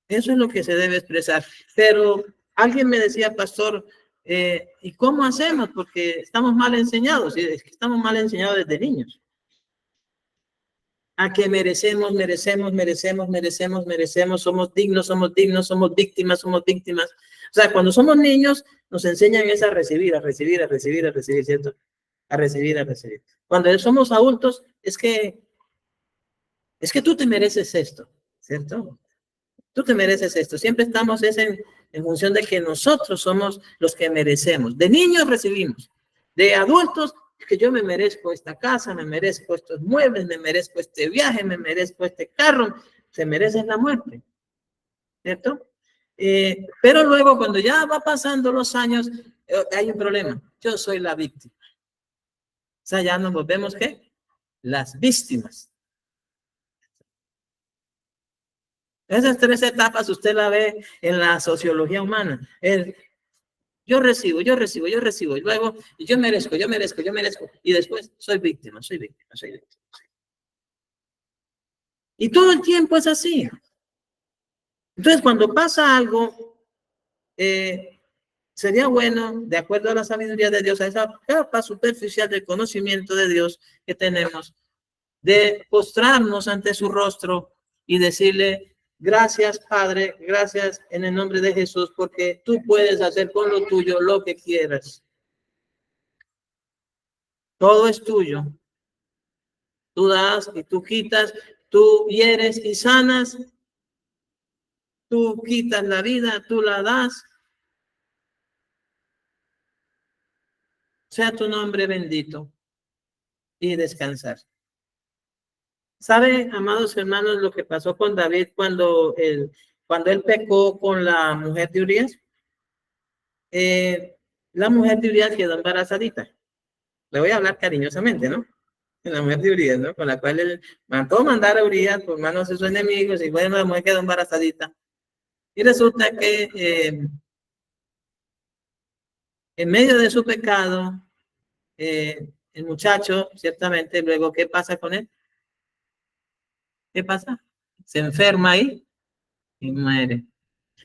Eso es lo que se debe expresar. Pero alguien me decía, pastor, ¿y cómo hacemos? Porque estamos mal enseñados, y es que estamos mal enseñados desde niños. A que merecemos, somos dignos, somos víctimas. O sea, cuando somos niños, nos enseñan es a recibir, ¿cierto? a recibir, a recibir. Cuando somos adultos, es que tú te mereces esto, ¿cierto? Tú te mereces esto. Siempre estamos en función de que nosotros somos los que merecemos. De niños recibimos. De adultos, que yo me merezco esta casa, me merezco estos muebles, me merezco este viaje, me merezco este carro. Se merecen la muerte, ¿cierto? Pero luego, cuando ya va pasando los años, hay un problema. Yo soy la víctima. O sea, ya nos volvemos, ¿qué? Las víctimas. Esas tres etapas usted la ve en la sociología humana. Yo recibo, yo recibo, yo recibo. Y luego, yo merezco, yo merezco, yo merezco. Y después, soy víctima, soy víctima, soy víctima. Y todo el tiempo es así. Entonces, cuando pasa algo, sería bueno, de acuerdo a la sabiduría de Dios, a esa capa superficial del conocimiento de Dios que tenemos, de postrarnos ante su rostro y decirle: gracias, Padre, gracias en el nombre de Jesús, porque tú puedes hacer con lo tuyo lo que quieras. Todo es tuyo. Tú das y tú quitas, tú hieres y sanas, tú quitas la vida, tú la das. Sea tu nombre bendito y descansar. ¿Sabe, amados hermanos, lo que pasó con David cuando él pecó con la mujer de Urías? La mujer de Urías quedó embarazadita. Le voy a hablar cariñosamente, ¿no? La mujer de Urías, ¿no? Con la cual él mandó mandar a Urías por manos de sus enemigos, y bueno, la mujer quedó embarazadita. Y resulta que en medio de su pecado, el muchacho, ciertamente, luego, ¿qué pasa con él? ¿Qué pasa? Se enferma y muere.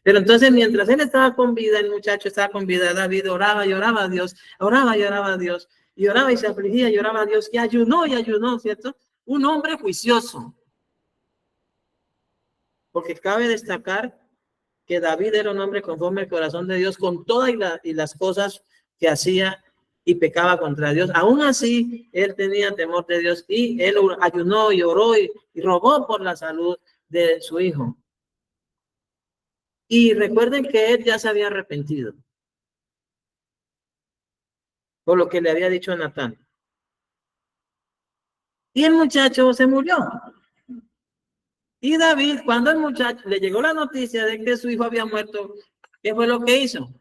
Pero entonces, mientras él estaba con vida, el muchacho estaba con vida, David oraba y oraba a Dios, oraba y oraba a Dios, y oraba y se afligía y oraba a Dios, y ayunó, ¿cierto? Un hombre juicioso. Porque cabe destacar que David era un hombre conforme al corazón de Dios, con todas y las cosas que hacía y pecaba contra Dios. Aún así, él tenía temor de Dios, y él ayunó y oró y rogó por la salud de su hijo. Y recuerden que él ya se había arrepentido por lo que le había dicho a Natán. Y el muchacho se murió. Y David, cuando el muchacho le llegó la noticia de que su hijo había muerto, ¿qué fue lo que hizo?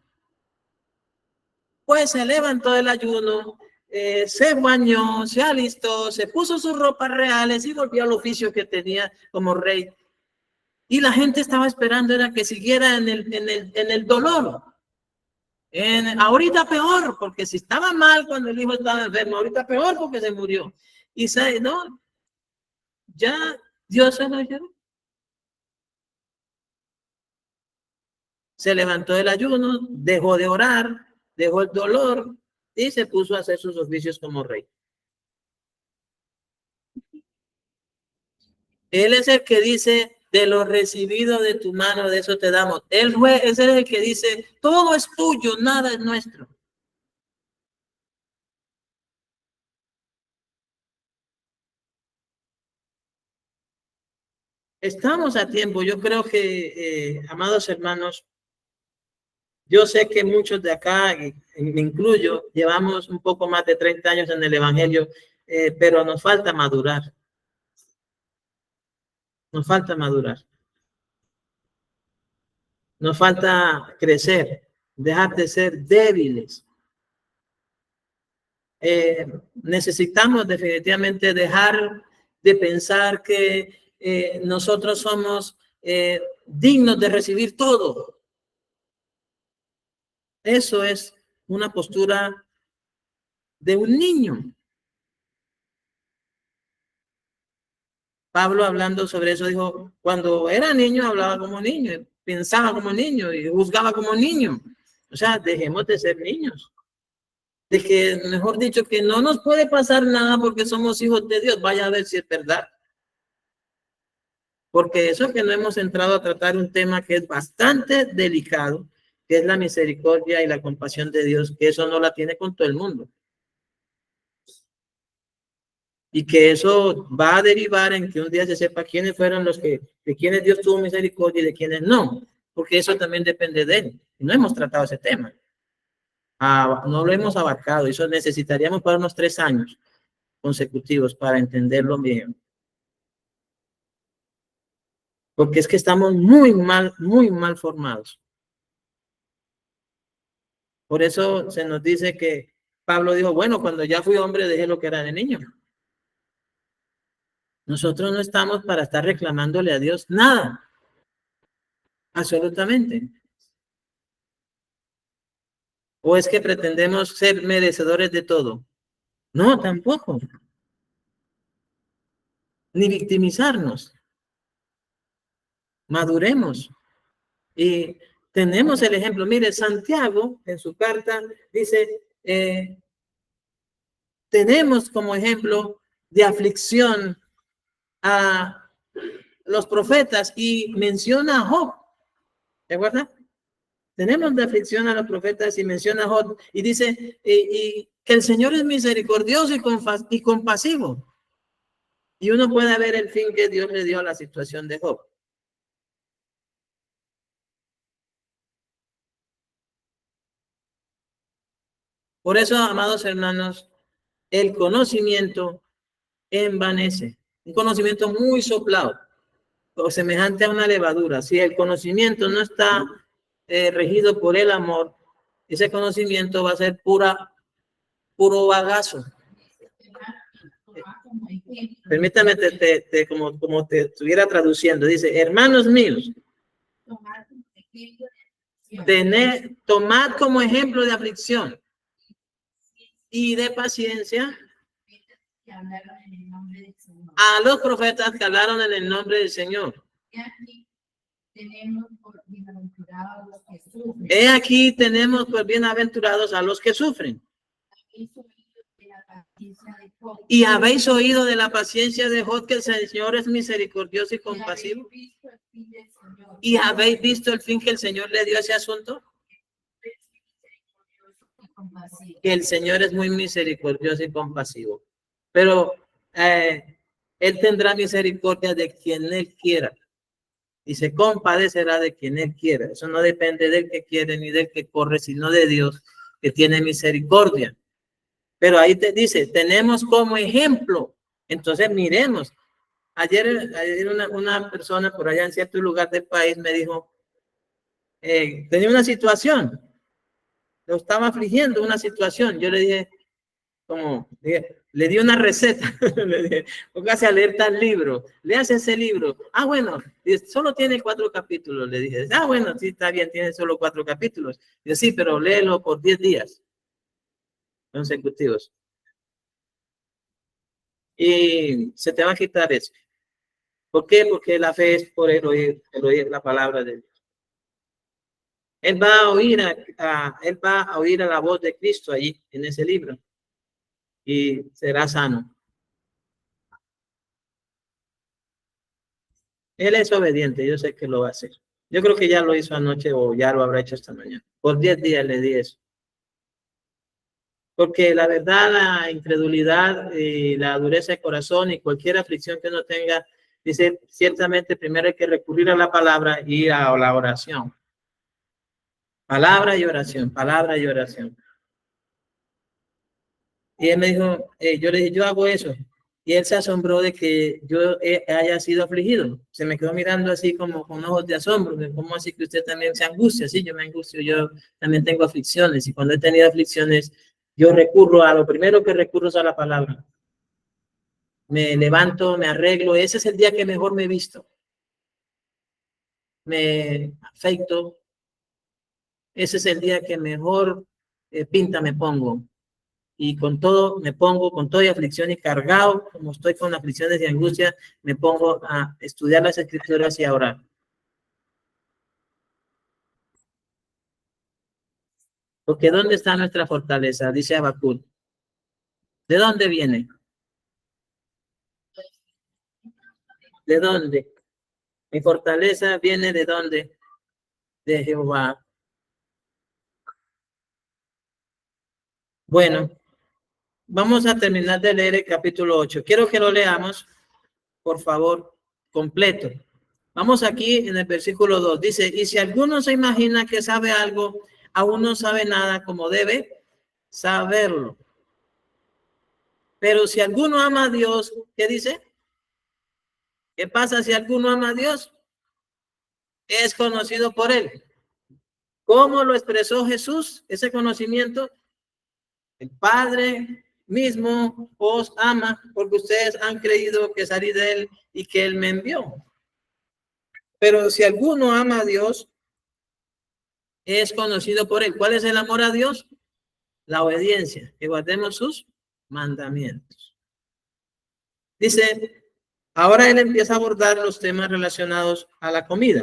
Pues se levantó del ayuno, se bañó, se alistó, se puso sus ropas reales y volvió al oficio que tenía como rey. Y la gente estaba esperando era que siguiera en el dolor. Ahorita peor, porque si estaba mal cuando el hijo estaba enfermo, ahorita peor porque se murió. Y no, ya Dios se lo llevó. Se levantó del ayuno, dejó de orar, dejó el dolor y se puso a hacer sus oficios como rey. Él es el que dice: de lo recibido de tu mano, de eso te damos. Él es el que dice: todo es tuyo, nada es nuestro. Estamos a tiempo. Yo creo que, amados hermanos, yo sé que muchos de acá, me incluyo, llevamos un poco más de 30 años en el Evangelio, pero nos falta madurar. Nos falta madurar. Nos falta crecer, dejar de ser débiles. Necesitamos definitivamente dejar de pensar que nosotros somos dignos de recibir todo. Eso es una postura de un niño. Pablo, hablando sobre eso, dijo: cuando era niño hablaba como niño, pensaba como niño y juzgaba como niño. O sea, dejemos de ser niños. De que, mejor dicho, que no nos puede pasar nada porque somos hijos de Dios. Vaya a ver si es verdad. Porque eso es que no hemos entrado a tratar un tema que es bastante delicado, que es la misericordia y la compasión de Dios, que eso no la tiene con todo el mundo. y que eso va a derivar en que un día se sepa quiénes fueron los que, de quienes Dios tuvo misericordia y de quienes no, porque eso también depende de él. Y no hemos tratado ese tema. No lo hemos abarcado, eso necesitaríamos para unos 3 años consecutivos para entenderlo bien. Porque es que estamos muy mal formados. Por eso se nos dice que Pablo dijo, bueno, cuando ya fui hombre dejé lo que era de niño. Nosotros no estamos para estar reclamándole a Dios nada, absolutamente. ¿O es que pretendemos ser merecedores de todo? No, tampoco. Ni victimizarnos. Maduremos. Y tenemos el ejemplo. Mire, Santiago en su carta dice, tenemos como ejemplo de aflicción a los profetas y menciona a Job. ¿De acuerdo? Tenemos de aflicción a los profetas y menciona a Job y dice y que el Señor es misericordioso y compasivo. Y uno puede ver el fin que Dios le dio a la situación de Job. Por eso, amados hermanos, el conocimiento envanece. Un conocimiento muy soplado, o semejante a una levadura. Si el conocimiento no está regido por el amor, ese conocimiento va a ser puro bagazo. Permítame, como te estuviera traduciendo, dice, hermanos míos, tomad como ejemplo de aflicción y de paciencia a los profetas que hablaron en el nombre del Señor. He aquí tenemos por bienaventurados a los que sufren. Y habéis oído de la paciencia de Job, que el Señor es misericordioso y compasivo. ¿Y habéis visto el fin que el Señor le dio a ese asunto? Que el Señor es muy misericordioso y compasivo. Pero Él tendrá misericordia de quien Él quiera. Y se compadecerá de quien Él quiera. Eso no depende del que quiere ni del que corre, sino de Dios, que tiene misericordia. Pero ahí te dice, tenemos como ejemplo. Entonces miremos. Ayer una persona por allá en cierto lugar del país me dijo, tenía una situación, lo estaba afligiendo una situación. Yo le dije, le di una receta, le dije, póngase a leer tal libro, léase ese libro. Ah, bueno, solo tiene 4 capítulos, le dije. Ah, bueno, sí, está bien, tiene solo 4 capítulos. Yo sí, pero léelo por 10 días consecutivos. Y se te va a quitar eso. ¿Por qué? Porque la fe es por el oír la palabra de Dios. Él va a oír a la voz de Cristo allí en ese libro y será sano. Él es obediente, yo sé que lo va a hacer. Yo creo que ya lo hizo anoche o ya lo habrá hecho esta mañana. Por 10 días le di eso. Porque la verdad, la incredulidad y la dureza de corazón y cualquier aflicción que uno tenga, dice, ciertamente primero hay que recurrir a la palabra y a la oración. Palabra y oración, palabra y oración. Y él me dijo, yo le dije, yo hago eso. Y él se asombró de que yo haya sido afligido. Se me quedó mirando así como con ojos de asombro. ¿Cómo así que usted también se angustia? Sí, yo me angustio, yo también tengo aflicciones. Y cuando he tenido aflicciones, yo recurro a lo primero que recurro es a la palabra. Me levanto, me arreglo. Ese es el día que mejor me he visto. Me afeito. Ese es el día que mejor pinta me pongo. Y con todo me pongo, con toda aflicción y cargado, como estoy con aflicciones y angustia, me pongo a estudiar las escrituras y a orar. Porque ¿dónde está nuestra fortaleza? Dice Habacuc. ¿De dónde viene? ¿De dónde? Mi fortaleza viene de dónde? De Jehová. Bueno, vamos a terminar de leer el capítulo 8. Quiero que lo leamos, por favor, completo. Vamos aquí en el versículo 2. Dice, y si alguno se imagina que sabe algo, aún no sabe nada como debe saberlo. Pero si alguno ama a Dios, ¿qué dice? ¿Qué pasa si alguno ama a Dios? Es conocido por él. ¿Cómo lo expresó Jesús? Ese conocimiento, el Padre mismo os ama porque ustedes han creído que salí de él y que él me envió. Pero si alguno ama a Dios, es conocido por él. ¿Cuál es el amor a Dios? La obediencia, que guardemos sus mandamientos. Dice, ahora él empieza a abordar los temas relacionados a la comida,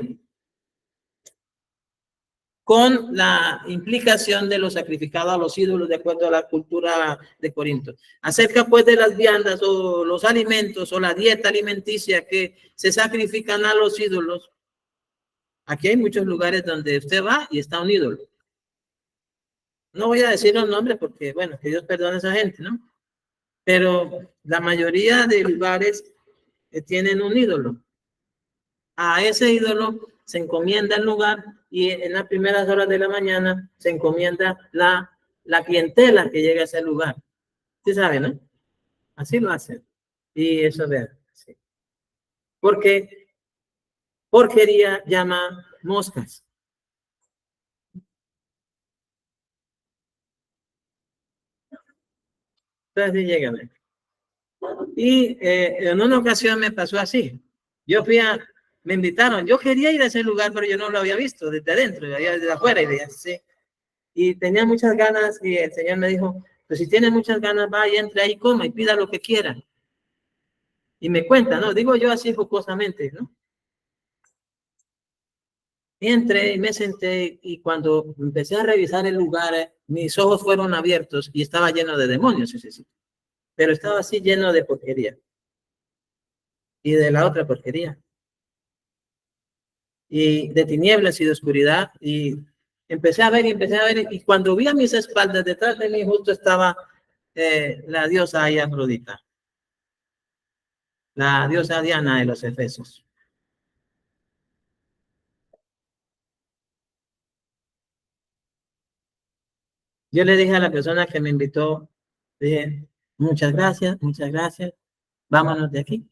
con la implicación de lo sacrificado a los ídolos de acuerdo a la cultura de Corinto. Acerca pues de las viandas o los alimentos o la dieta alimenticia que se sacrifican a los ídolos. Aquí hay muchos lugares donde usted va y está un ídolo. No voy a decir los nombres porque, bueno, que Dios perdone a esa gente, ¿no? Pero la mayoría de lugares tienen un ídolo. A ese ídolo se encomienda el lugar y en las primeras horas de la mañana se encomienda la clientela que llega a ese lugar. ¿Sí sabe, no? Así lo hacen. Y eso vean. Sí. Porque porquería llama moscas. Entonces, dígame. Y en una ocasión me pasó así. Yo me invitaron, yo quería ir a ese lugar, pero yo no lo había visto desde adentro, desde afuera, y veía, sí. Y tenía muchas ganas, y el Señor me dijo, pues si tiene muchas ganas, vaya, entre ahí, coma y pida lo que quiera. Y me cuenta, ¿no? Digo yo así jocosamente, ¿no? Entré y me senté, y cuando empecé a revisar el lugar, mis ojos fueron abiertos y estaba lleno de demonios ese sitio. Pero estaba así lleno de porquería. Y de la otra porquería. Y de tinieblas y de oscuridad. Y empecé a ver y cuando vi a mis espaldas, detrás de mí justo estaba la diosa ahí Afrodita, la diosa Diana de los Efesios. Yo le dije a la persona que me invitó, dije, muchas gracias, vámonos de aquí.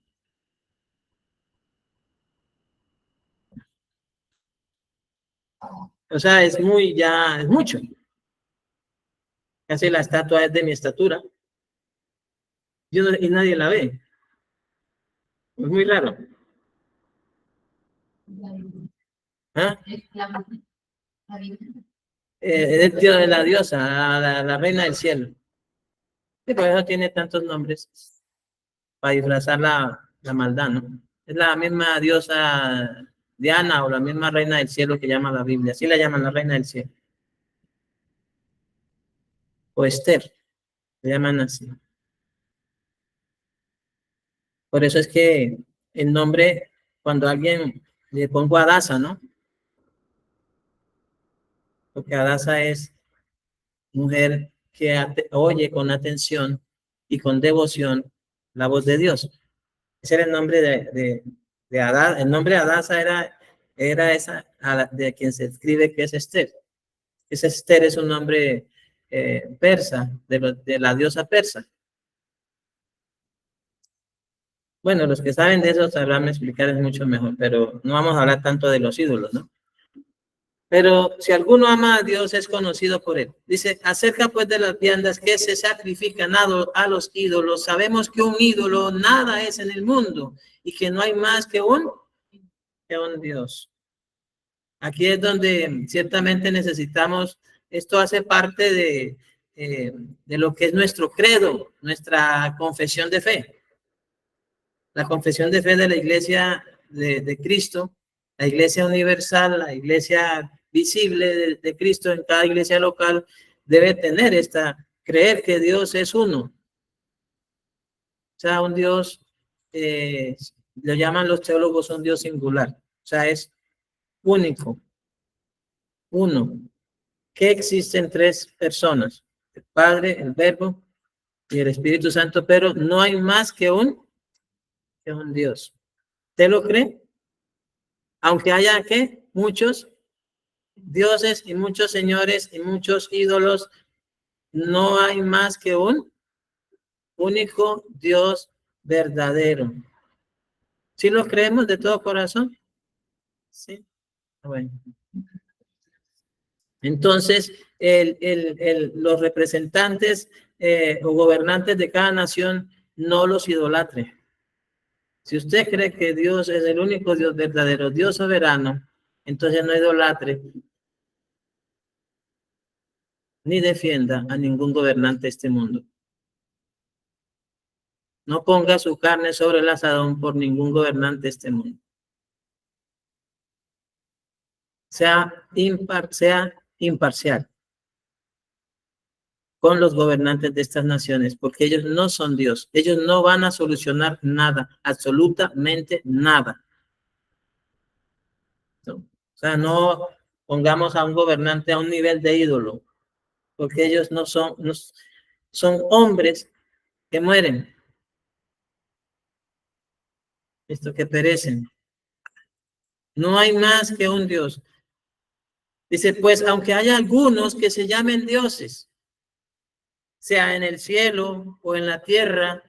O sea, es mucho. Casi la estatua es de mi estatura. Y nadie la ve. Es muy raro. ¿Ah? Es de la diosa, la reina del cielo. Sí, por eso tiene tantos nombres, para disfrazar la maldad, ¿no? Es la misma diosa Diana o la misma reina del cielo que llama la Biblia. Así la llaman la reina del cielo. O Esther, se llaman así. Por eso es que el nombre, cuando alguien le pongo Adasa, ¿no? Porque Adasa es mujer que oye con atención y con devoción la voz de Dios. Ese era el nombre de Adasa. El nombre de Adasa era esa de quien se escribe que es Esther. Ese Esther es un nombre persa, de la diosa persa. Bueno, los que saben de eso sabrán explicar mucho mejor, pero no vamos a hablar tanto de los ídolos, ¿no? Pero si alguno ama a Dios, es conocido por él. Dice, acerca pues de las viandas que se sacrifican a los ídolos, sabemos que un ídolo nada es en el mundo y que no hay más que un Dios. Aquí es donde ciertamente necesitamos, esto hace parte de lo que es nuestro credo, nuestra confesión de fe. La confesión de fe de la iglesia de Cristo, la iglesia universal, la iglesia visible de Cristo en cada iglesia local, debe tener creer que Dios es uno. O sea, un Dios, lo llaman los teólogos un Dios singular. O sea, es único, uno, que existen tres personas, el Padre, el Verbo y el Espíritu Santo, pero no hay más que un Dios. ¿Usted lo cree? Aunque haya, ¿qué? Muchos dioses y muchos señores y muchos ídolos, no hay más que un único Dios verdadero. ¿Sí lo creemos de todo corazón? Sí. Bueno. Entonces, los representantes o gobernantes de cada nación no los idolatre. Si usted cree que Dios es el único Dios verdadero, Dios soberano, entonces no idolatre ni defienda a ningún gobernante de este mundo. No ponga su carne sobre el asadón por ningún gobernante de este mundo. Sea imparcial con los gobernantes de estas naciones, porque ellos no son Dios. Ellos no van a solucionar nada, absolutamente nada. ¿No? O sea, no pongamos a un gobernante a un nivel de ídolo, porque ellos no son hombres que mueren, esto que perecen. No hay más que un Dios. Dice, pues, aunque haya algunos que se llamen dioses, sea en el cielo o en la tierra,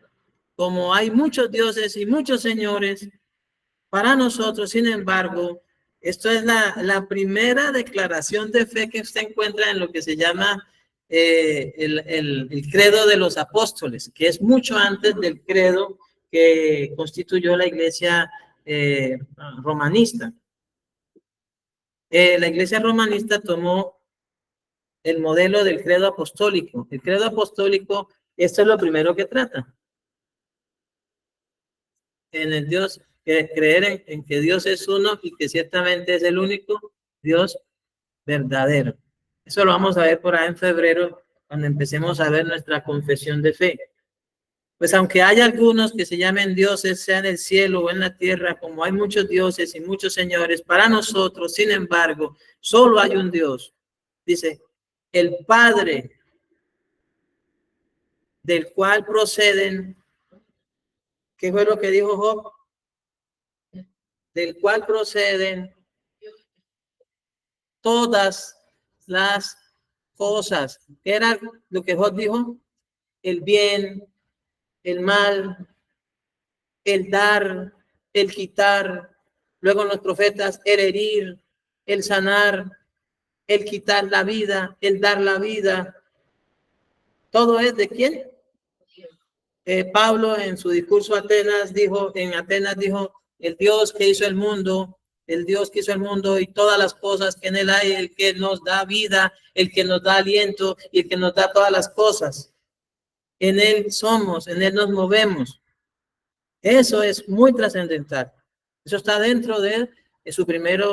como hay muchos dioses y muchos señores, para nosotros, sin embargo, esto es la primera declaración de fe que usted encuentra en lo que se llama el credo de los apóstoles, que es mucho antes del credo que constituyó la iglesia romanista. La iglesia romanista tomó el modelo del credo apostólico. El credo apostólico, esto es lo primero que trata. En el Dios, creer en que Dios es uno y que ciertamente es el único Dios verdadero. Eso lo vamos a ver por ahí en febrero, cuando empecemos a ver nuestra confesión de fe. Pues aunque haya algunos que se llamen dioses, sea en el cielo o en la tierra, como hay muchos dioses y muchos señores, para nosotros, sin embargo, solo hay un Dios. Dice, el Padre, del cual proceden, ¿qué fue lo que dijo Job? Del cual proceden todas las cosas. ¿Qué era lo que Job dijo? El bien, el mal, el dar, el quitar. Luego los profetas, el herir, el sanar, el quitar la vida, el dar la vida. ¿Todo es de quién? Pablo en su discurso en Atenas dijo, el Dios que hizo el mundo, el Dios que hizo el mundo y todas las cosas que en él hay, el que nos da vida, el que nos da aliento y el que nos da todas las cosas. En él somos, en él nos movemos. Eso es muy trascendental. Eso está dentro de su primera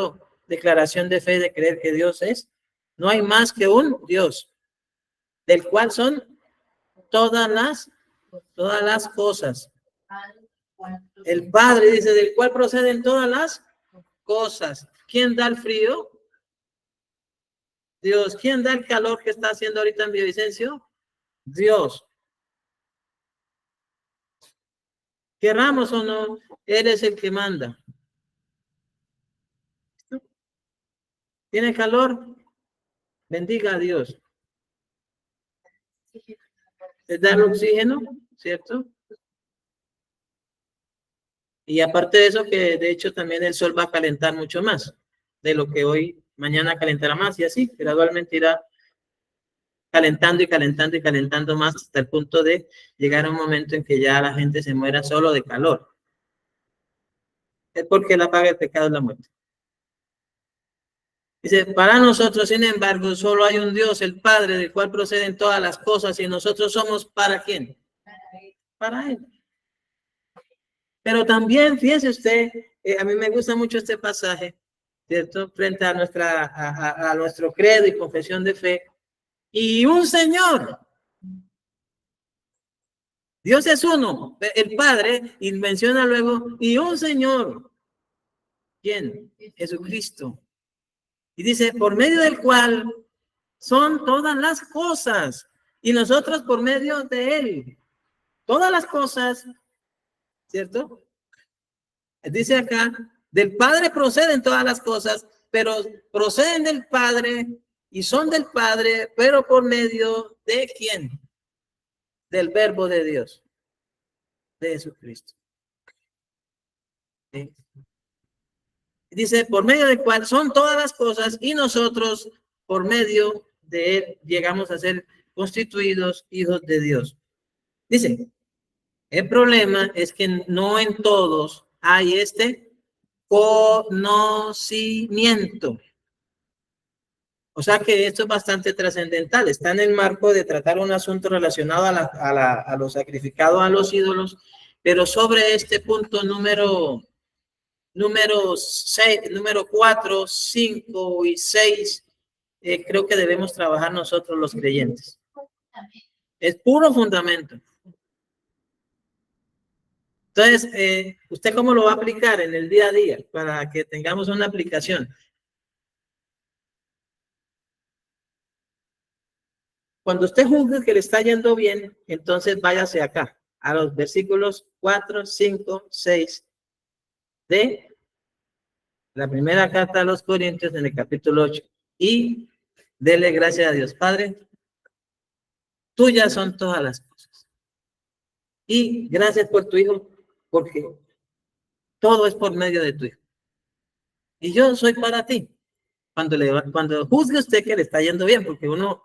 declaración de fe de creer que Dios es. No hay más que un Dios, del cual son todas las cosas. El Padre dice, del cual proceden todas las cosas. ¿Quién da el frío? Dios. ¿Quién da el calor que está haciendo ahorita en Villavicencio? Dios. Querramos o no, Él es el que manda. ¿Tiene calor? Bendiga a Dios. Es dar oxígeno, ¿cierto? Y aparte de eso, que de hecho también el sol va a calentar mucho más de lo que hoy, mañana calentará más y así gradualmente irá calentando y calentando y calentando más hasta el punto de llegar a un momento en que ya la gente se muera solo de calor. Es porque la paga del pecado es la muerte. Dice, para nosotros, sin embargo, solo hay un Dios, el Padre, del cual proceden todas las cosas y nosotros somos ¿para quién? Para Él. Pero también, fíjese usted, a mí me gusta mucho este pasaje, ¿cierto? Frente a nuestro credo y confesión de fe. Y un Señor. Dios es uno, el Padre, y menciona luego, y un Señor. ¿Quién? Jesucristo. Y dice, por medio del cual son todas las cosas. y nosotros por medio de él. Todas las cosas, ¿cierto? Dice acá, del Padre proceden todas las cosas, pero proceden del Padre y son del Padre, pero por medio de ¿quién? Del Verbo de Dios, de Jesucristo. ¿Sí? Dice, por medio del cual son todas las cosas y nosotros, por medio de él, llegamos a ser constituidos hijos de Dios. Dice, el problema es que no en todos hay este conocimiento. O sea que esto es bastante trascendental. Está en el marco de tratar un asunto relacionado a los sacrificados a los ídolos, pero sobre este punto número 4, 5 y 6, creo que debemos trabajar nosotros los creyentes. Es puro fundamento. Entonces, ¿usted cómo lo va a aplicar en el día a día para que tengamos una aplicación? Cuando usted juzgue que le está yendo bien, entonces váyase acá, a los versículos 4, 5, 6 de la primera carta a los Corintios en el capítulo 8. Y dele gracias a Dios. Padre, tuyas son todas las cosas. Y gracias por tu Hijo, porque todo es por medio de tu Hijo. Y yo soy para ti. Cuando juzgue usted que le está yendo bien, porque uno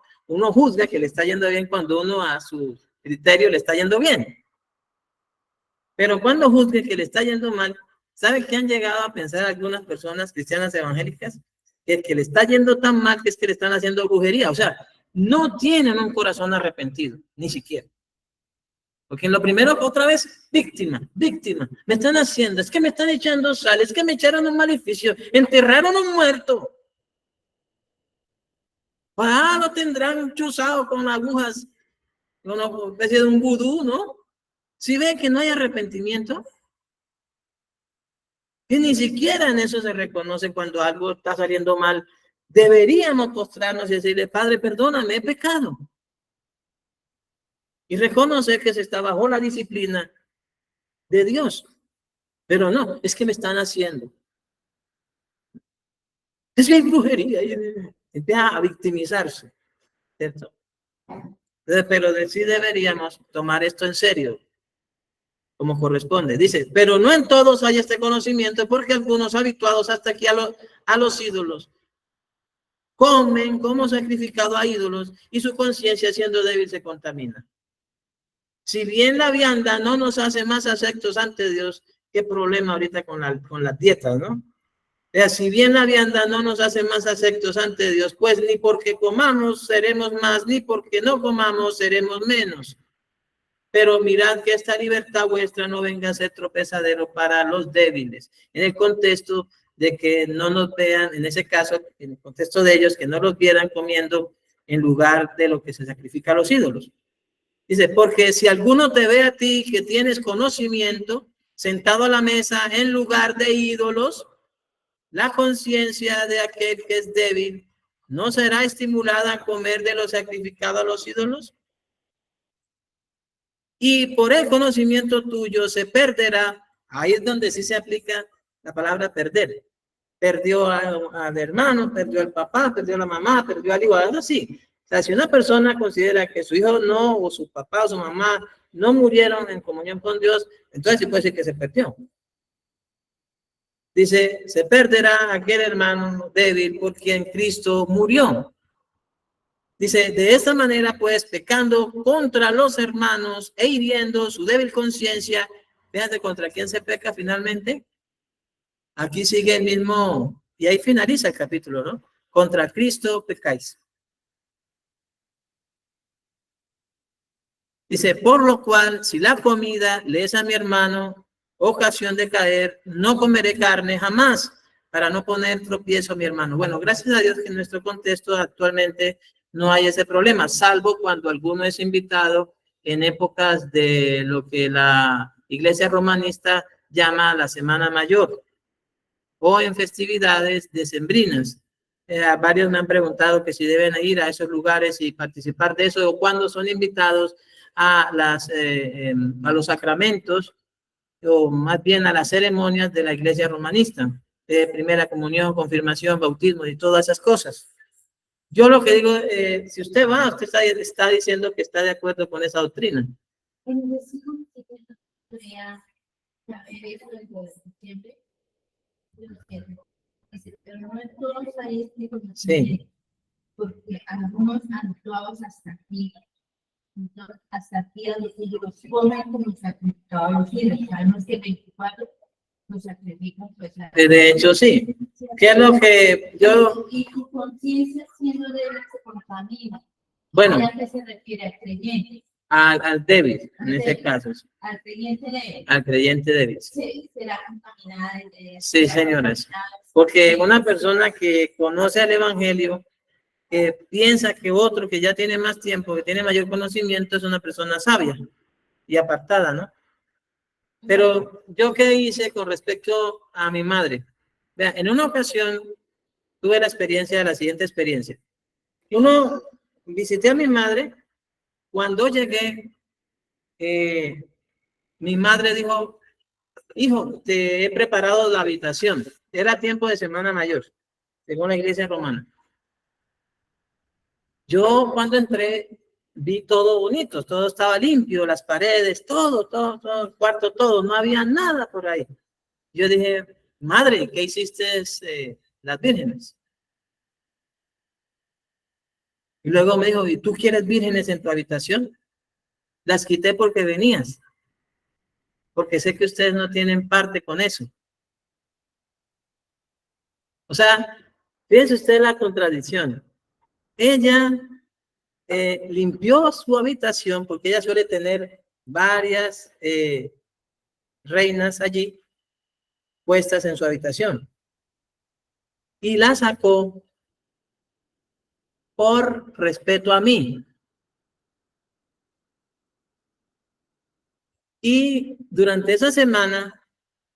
juzga que le está yendo bien cuando uno a su criterio le está yendo bien. Pero cuando juzgue que le está yendo mal, ¿sabe qué han llegado a pensar algunas personas cristianas evangélicas? Que le está yendo tan mal que es que le están haciendo brujería. O sea, no tienen un corazón arrepentido, ni siquiera. Porque en lo primero, otra vez, víctima. Me están haciendo, es que me están echando sal, es que me echaron un maleficio, enterraron a un muerto. Lo tendrán chuzado con agujas, con una especie de un vudú, ¿no? Si ve que no hay arrepentimiento, y ni siquiera en eso se reconoce cuando algo está saliendo mal, deberíamos postrarnos y decirle, Padre, perdóname, he pecado. Y reconocer que se está bajo la disciplina de Dios. Pero no, es que me están haciendo. Es que hay brujería. Empieza a victimizarse, ¿cierto? Pero sí deberíamos tomar esto en serio, como corresponde. Dice, pero no en todos hay este conocimiento, porque algunos habituados hasta aquí a los ídolos comen como sacrificado a ídolos y su conciencia siendo débil se contamina. Si bien la vianda no nos hace más aceptos ante Dios, qué problema ahorita con las dietas, ¿no? O sea, si bien la vianda no nos hace más aceptos ante Dios, pues ni porque comamos seremos más, ni porque no comamos seremos menos. Pero mirad que esta libertad vuestra no venga a ser tropezadero para los débiles. En el contexto de que no nos vean, en ese caso, en el contexto de ellos, que no los vieran comiendo en lugar de lo que se sacrifica a los ídolos. Dice, porque si alguno te ve a ti que tienes conocimiento, sentado a la mesa en lugar de ídolos, la conciencia de aquel que es débil no será estimulada a comer de lo sacrificado a los ídolos. Y por el conocimiento tuyo se perderá. Ahí es donde sí se aplica la palabra perder. Perdió al hermano, perdió al papá, perdió a la mamá, perdió al hijo, algo así. O sea, si una persona considera que su hijo no, o su papá o su mamá no murieron en comunión con Dios, entonces sí puede decir que se perdió. Dice, se perderá aquel hermano débil por quien Cristo murió. Dice, de esta manera, pues, pecando contra los hermanos e hiriendo su débil conciencia, fíjate contra quién se peca finalmente. Aquí sigue el mismo, y ahí finaliza el capítulo, ¿no? Contra Cristo pecáis. Dice, por lo cual, si la comida le es a mi hermano ocasión de caer, no comeré carne jamás, para no poner tropiezo a mi hermano. Bueno, gracias a Dios que en nuestro contexto actualmente no hay ese problema, salvo cuando alguno es invitado en épocas de lo que la iglesia romanista llama la Semana Mayor o en festividades decembrinas. Varios me han preguntado que si deben ir a esos lugares y participar de eso o cuando son invitados a los sacramentos o más bien a las ceremonias de la iglesia romanista, de primera comunión, confirmación, bautismo y todas esas cosas. Yo lo que digo, si usted va, usted está diciendo que está de acuerdo con esa doctrina. Sí. Porque algunos actuados hasta aquí a los hijos comen como sacrificados los hijos. Sabemos que 24 los sacrifican pues. De hecho, sí. ¿Qué es lo que yo? Y tu conciencia siendo débil se contamina. Bueno. ¿A qué se refiere al creyente? Al débil, en este caso. Al creyente débil. Al creyente débil. Sí, será contaminada. Sí, señores. Porque una persona que conoce el evangelio, que piensa que otro que ya tiene más tiempo, que tiene mayor conocimiento, es una persona sabia y apartada, ¿no? Pero yo qué hice con respecto a mi madre. Vean, en una ocasión tuve la siguiente experiencia. Visité a mi madre. Cuando llegué, mi madre dijo, hijo, te he preparado la habitación. Era tiempo de Semana Mayor, según la iglesia romana. Yo cuando entré vi todo bonito, todo estaba limpio, las paredes, todo, el cuarto, todo, no había nada por ahí. Yo dije, madre, ¿qué hiciste las vírgenes? Y luego me dijo, ¿y tú quieres vírgenes en tu habitación? Las quité porque venías, porque sé que ustedes no tienen parte con eso. O sea, fíjense usted la contradicción. Ella limpió su habitación porque ella suele tener varias reinas allí puestas en su habitación y la sacó por respeto a mí. Y durante esa semana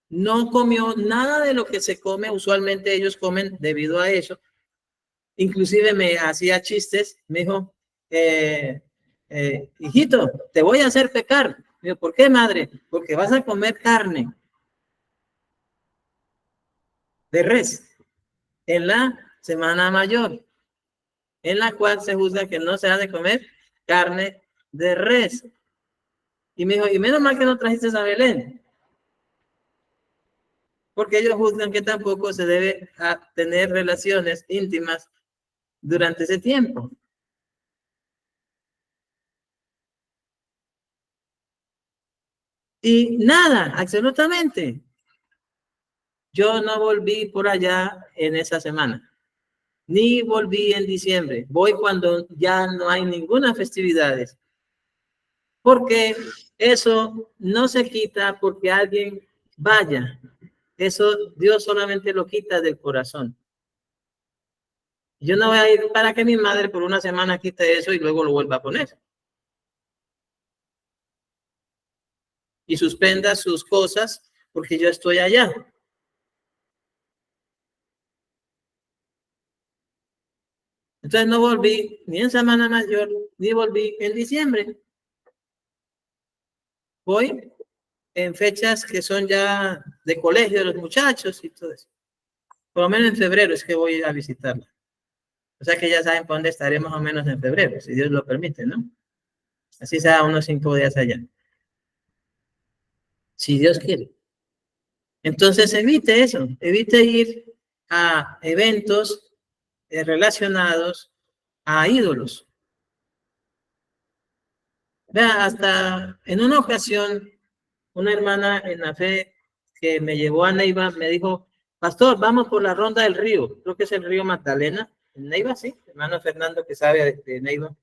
no comió nada de lo que se come, usualmente ellos comen debido a eso. Inclusive me hacía chistes, me dijo, hijito, te voy a hacer pecar. Me dijo, ¿por qué, madre? Porque vas a comer carne de res en la Semana Mayor, en la cual se juzga que no se ha de comer carne de res. Y me dijo, y menos mal que no trajiste a Belén, porque ellos juzgan que tampoco se debe tener relaciones íntimas durante ese tiempo. Y nada, absolutamente. Yo no volví por allá en esa semana, ni volví en diciembre. Voy cuando ya no hay ninguna festividades, porque eso no se quita porque alguien vaya. Eso Dios solamente lo quita del corazón. Yo no voy a ir para que mi madre por una semana quite eso y luego lo vuelva a poner. Y suspenda sus cosas porque yo estoy allá. Entonces no volví ni en Semana Mayor, ni volví en diciembre. Voy en fechas que son ya de colegio de los muchachos y todo eso. Por lo menos en febrero es que voy a visitarla. O sea que ya saben por dónde estaré más o menos en febrero, si Dios lo permite, ¿no? Así sea unos 5 días allá. Si Dios quiere. Entonces evite eso, evite ir a eventos relacionados a ídolos. Vea, hasta en una ocasión, una hermana en la fe que me llevó a Neiva me dijo, pastor, vamos por la ronda del río, creo que es el río Magdalena, en Neiva, sí, hermano Fernando que sabe de Neiva.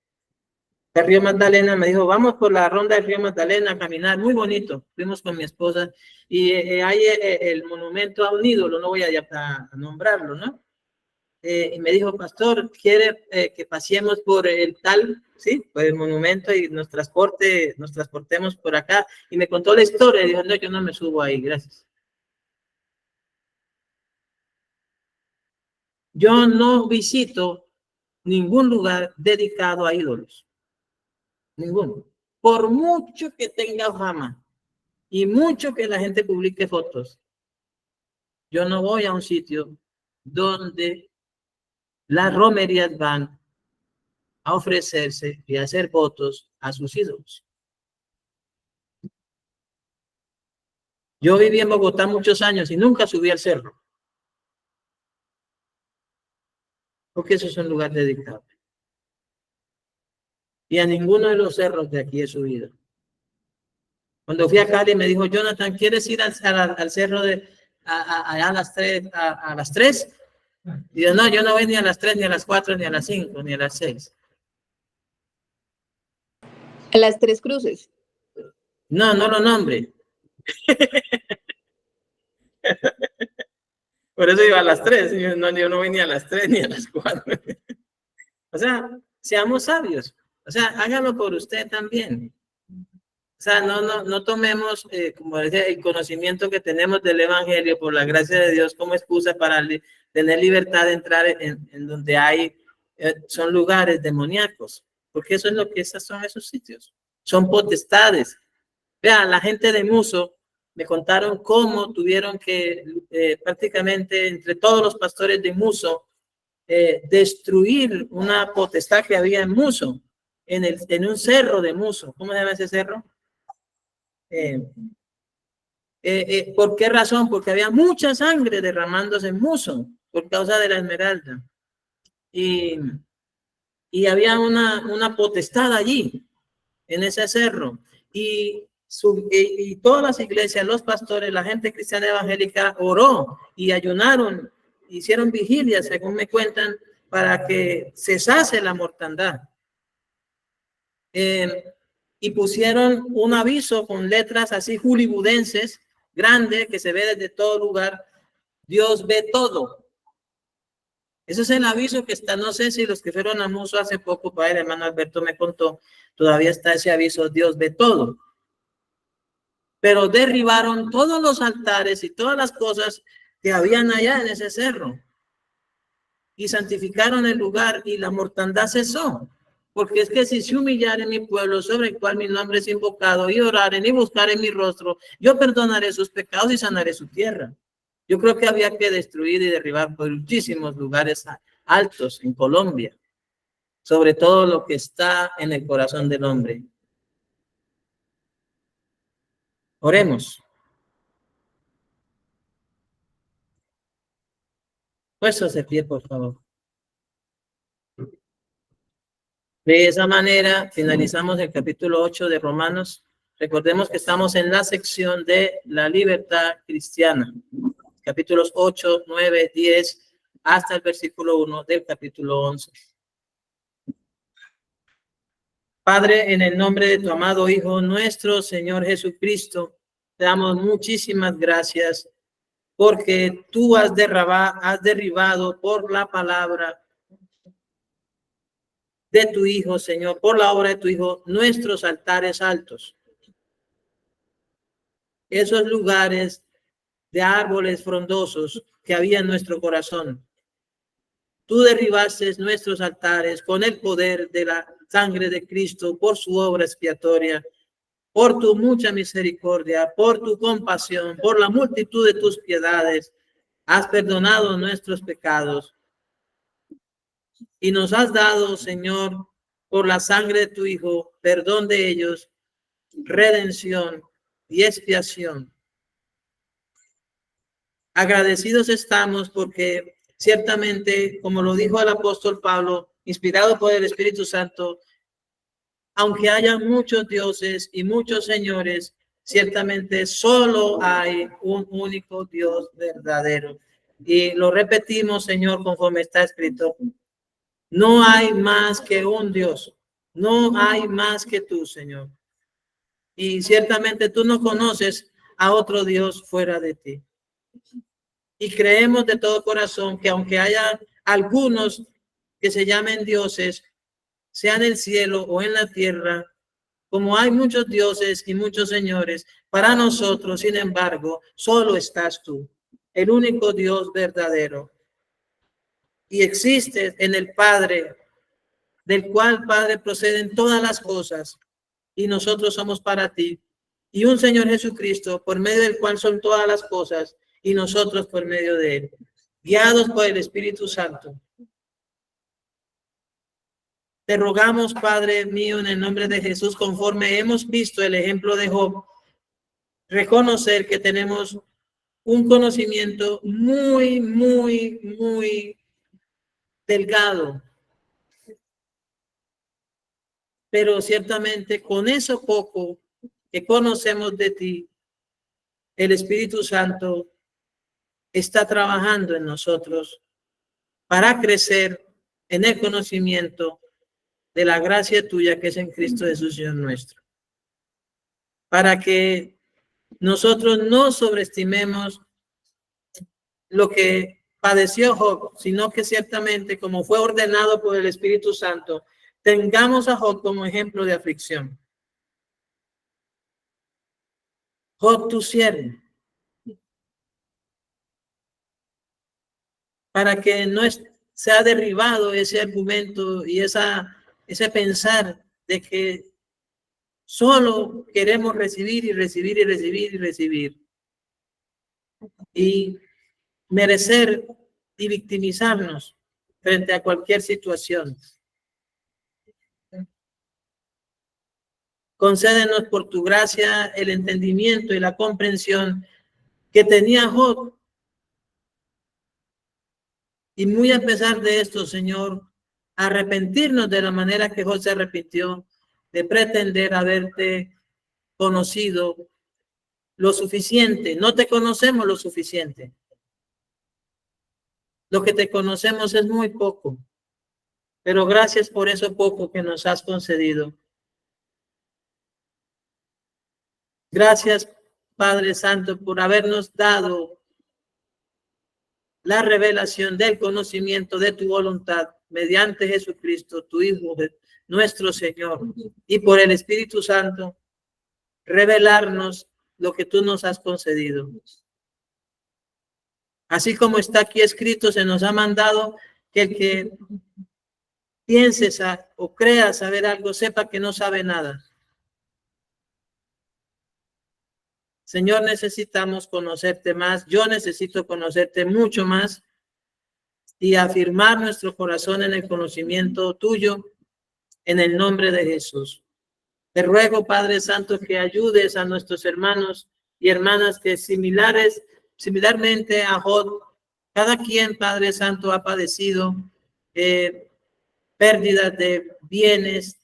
El río Magdalena me dijo, vamos por la ronda del río Magdalena a caminar, muy bonito. Fuimos con mi esposa y hay el monumento a un ídolo, no voy a nombrarlo, ¿no? Y me dijo, pastor, ¿quiere que paseemos por el tal, sí, por el monumento y nos transportemos por acá? Y me contó la historia y dijo, no, yo no me subo ahí, gracias. Yo no visito ningún lugar dedicado a ídolos. Ninguno. Por mucho que tenga fama y mucho que la gente publique fotos, yo no voy a un sitio donde las romerías van a ofrecerse y a hacer votos a sus ídolos. Yo viví en Bogotá muchos años y nunca subí al cerro, porque eso es un lugar dedicado. Y a ninguno de los cerros de aquí he subido. Cuando fui a Cali me dijo, Jonathan, ¿quieres ir al cerro a las 3? A las 3? Y yo, no, yo no voy ni a las 3, ni a las 4, ni a las 5, ni a las 6. A las Tres Cruces. No, no lo nombre. Por eso iba a las 3. Yo no voy ni a las 3, ni a las 4. O sea, seamos sabios. O sea, hágalo por usted también. O sea, no tomemos, como decía, el conocimiento que tenemos del Evangelio por la gracia de Dios como excusa para tener libertad de entrar en donde hay, son lugares demoníacos. Porque eso es lo que son esos sitios. Son potestades. Vean, la gente de Muso me contaron cómo tuvieron que prácticamente entre todos los pastores de Muso destruir una potestad que había en Muso, en un cerro de Muso. ¿Cómo se llama ese cerro? ¿Por qué razón? Porque había mucha sangre derramándose en Muso por causa de la esmeralda. Y había una potestad allí, en ese cerro. Y todas las iglesias, los pastores, la gente cristiana evangélica oró y ayunaron, hicieron vigilias, según me cuentan, para que cesase la mortandad. Y pusieron un aviso con letras así hollywoodenses, grande, que se ve desde todo lugar: Dios ve todo. Ese es el aviso que está. No sé si los que fueron a Muso hace poco, para el hermano Alberto me contó, todavía está ese aviso: Dios ve todo. Pero derribaron todos los altares y todas las cosas que habían allá en ese cerro y santificaron el lugar, y la mortandad cesó. Porque es que si se humillaren mi pueblo, sobre el cual mi nombre es invocado, y oraren y buscaren mi rostro, yo perdonaré sus pecados y sanaré su tierra. Yo creo que había que destruir y derribar muchísimos lugares altos en Colombia, sobre todo lo que está en el corazón del hombre. Oremos. Puestos de pie, por favor. De esa manera finalizamos el capítulo 8 de Romanos. Recordemos que estamos en la sección de la libertad cristiana. Capítulos 8, 9, 10, hasta el versículo 1 del capítulo 11. Padre, en el nombre de tu amado Hijo, nuestro Señor Jesucristo, te damos muchísimas gracias porque tú has derribado por la palabra de tu Hijo, Señor, por la obra de tu Hijo, nuestros altares altos. Esos lugares de árboles frondosos que había en nuestro corazón. Tú derribaste nuestros altares con el poder de la sangre de Cristo, por su obra expiatoria, por tu mucha misericordia, por tu compasión, por la multitud de tus piedades. Has perdonado nuestros pecados y nos has dado, Señor, por la sangre de tu Hijo, perdón de ellos, redención y expiación. Agradecidos estamos porque ciertamente, como lo dijo el apóstol Pablo, inspirado por el Espíritu Santo, aunque haya muchos dioses y muchos señores, ciertamente solo hay un único Dios verdadero. Y lo repetimos, Señor, conforme está escrito: no hay más que un Dios, no hay más que tú, Señor. Y ciertamente tú no conoces a otro Dios fuera de ti. Y creemos de todo corazón que aunque haya algunos que se llamen dioses, sea en el cielo o en la tierra, como hay muchos dioses y muchos señores, para nosotros, sin embargo, solo estás tú, el único Dios verdadero. y existes en el Padre, del cual, Padre, proceden todas las cosas, y nosotros somos para ti, y un Señor Jesucristo, por medio del cual son todas las cosas, y nosotros por medio de él, guiados por el Espíritu Santo. Te rogamos, Padre mío, en el nombre de Jesús, conforme hemos visto el ejemplo de Job, reconocer que tenemos un conocimiento muy, muy, muy delgado. Pero ciertamente con eso poco que conocemos de ti, el Espíritu Santo está trabajando en nosotros para crecer en el conocimiento de la gracia tuya que es en Cristo Jesús, Señor nuestro. Para que nosotros no sobreestimemos lo que padeció Job, sino que ciertamente, como fue ordenado por el Espíritu Santo, tengamos a Job como ejemplo de aflicción. Job, tu siervo, para que no sea derribado ese argumento y ese pensar de que solo queremos recibir y recibir y recibir y recibir y merecer y victimizarnos frente a cualquier situación. Concédenos por tu gracia el entendimiento y la comprensión que tenía Job. Y muy a pesar de esto, Señor, arrepentirnos de la manera que Job se arrepintió, de pretender haberte conocido lo suficiente. No te conocemos lo suficiente. Lo que te conocemos es muy poco, pero gracias por eso poco que nos has concedido. Gracias, Padre Santo, por habernos dado la revelación del conocimiento de tu voluntad mediante Jesucristo, tu Hijo, nuestro Señor, y por el Espíritu Santo, revelarnos lo que tú nos has concedido. Así como está aquí escrito, se nos ha mandado que el que piense o crea saber algo, sepa que no sabe nada. Señor, necesitamos conocerte más. Yo necesito conocerte mucho más y afirmar nuestro corazón en el conocimiento tuyo en el nombre de Jesús. Te ruego, Padre Santo, que ayudes a nuestros hermanos y hermanas que similarmente a Job, cada quien, Padre Santo, ha padecido pérdidas de bienes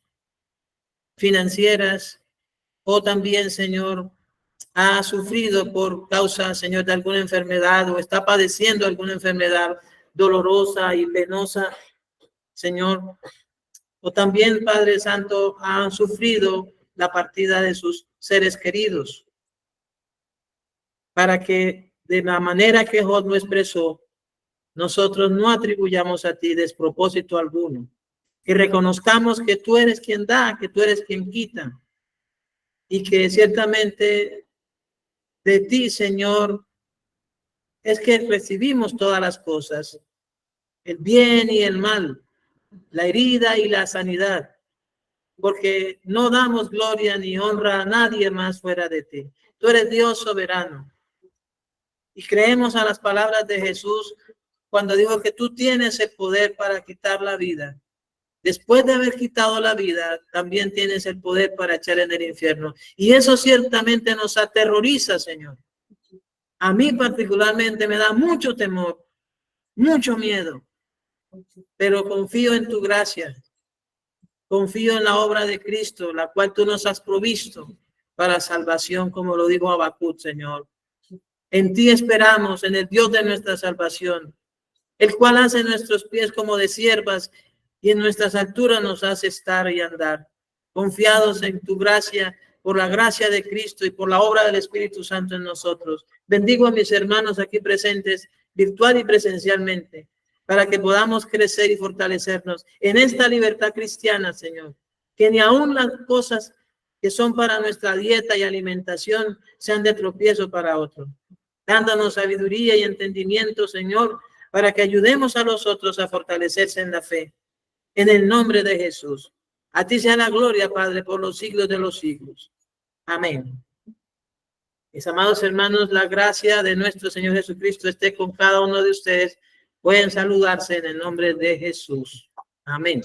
financieras o también, Señor, ha sufrido por causa, Señor, de alguna enfermedad o está padeciendo alguna enfermedad dolorosa y penosa, Señor. O también, Padre Santo, han sufrido la partida de sus seres queridos. Para que de la manera que Job lo expresó, nosotros no atribuyamos a ti despropósito alguno. Que reconozcamos que tú eres quien da, que tú eres quien quita. Y que ciertamente de ti, Señor, es que recibimos todas las cosas, el bien y el mal, la herida y la sanidad, porque no damos gloria ni honra a nadie más fuera de ti. Tú eres Dios soberano. Y creemos a las palabras de Jesús cuando dijo que tú tienes el poder para quitar la vida. Después de haber quitado la vida, también tienes el poder para echar en el infierno. Y eso ciertamente nos aterroriza, Señor. A mí particularmente me da mucho temor, mucho miedo, pero confío en tu gracia. Confío en la obra de Cristo, la cual tú nos has provisto para salvación, como lo dijo Habacuc, Señor. En ti esperamos, en el Dios de nuestra salvación, el cual hace nuestros pies como de siervas y en nuestras alturas nos hace estar y andar. Confiados en tu gracia, por la gracia de Cristo y por la obra del Espíritu Santo en nosotros. Bendigo a mis hermanos aquí presentes, virtual y presencialmente, para que podamos crecer y fortalecernos en esta libertad cristiana, Señor. Que ni aun las cosas que son para nuestra dieta y alimentación sean de tropiezo para otros. Dándonos sabiduría y entendimiento, Señor, para que ayudemos a los otros a fortalecerse en la fe. En el nombre de Jesús. A ti sea la gloria, Padre, por los siglos de los siglos. Amén. Mis amados hermanos, la gracia de nuestro Señor Jesucristo esté con cada uno de ustedes. Pueden saludarse en el nombre de Jesús. Amén.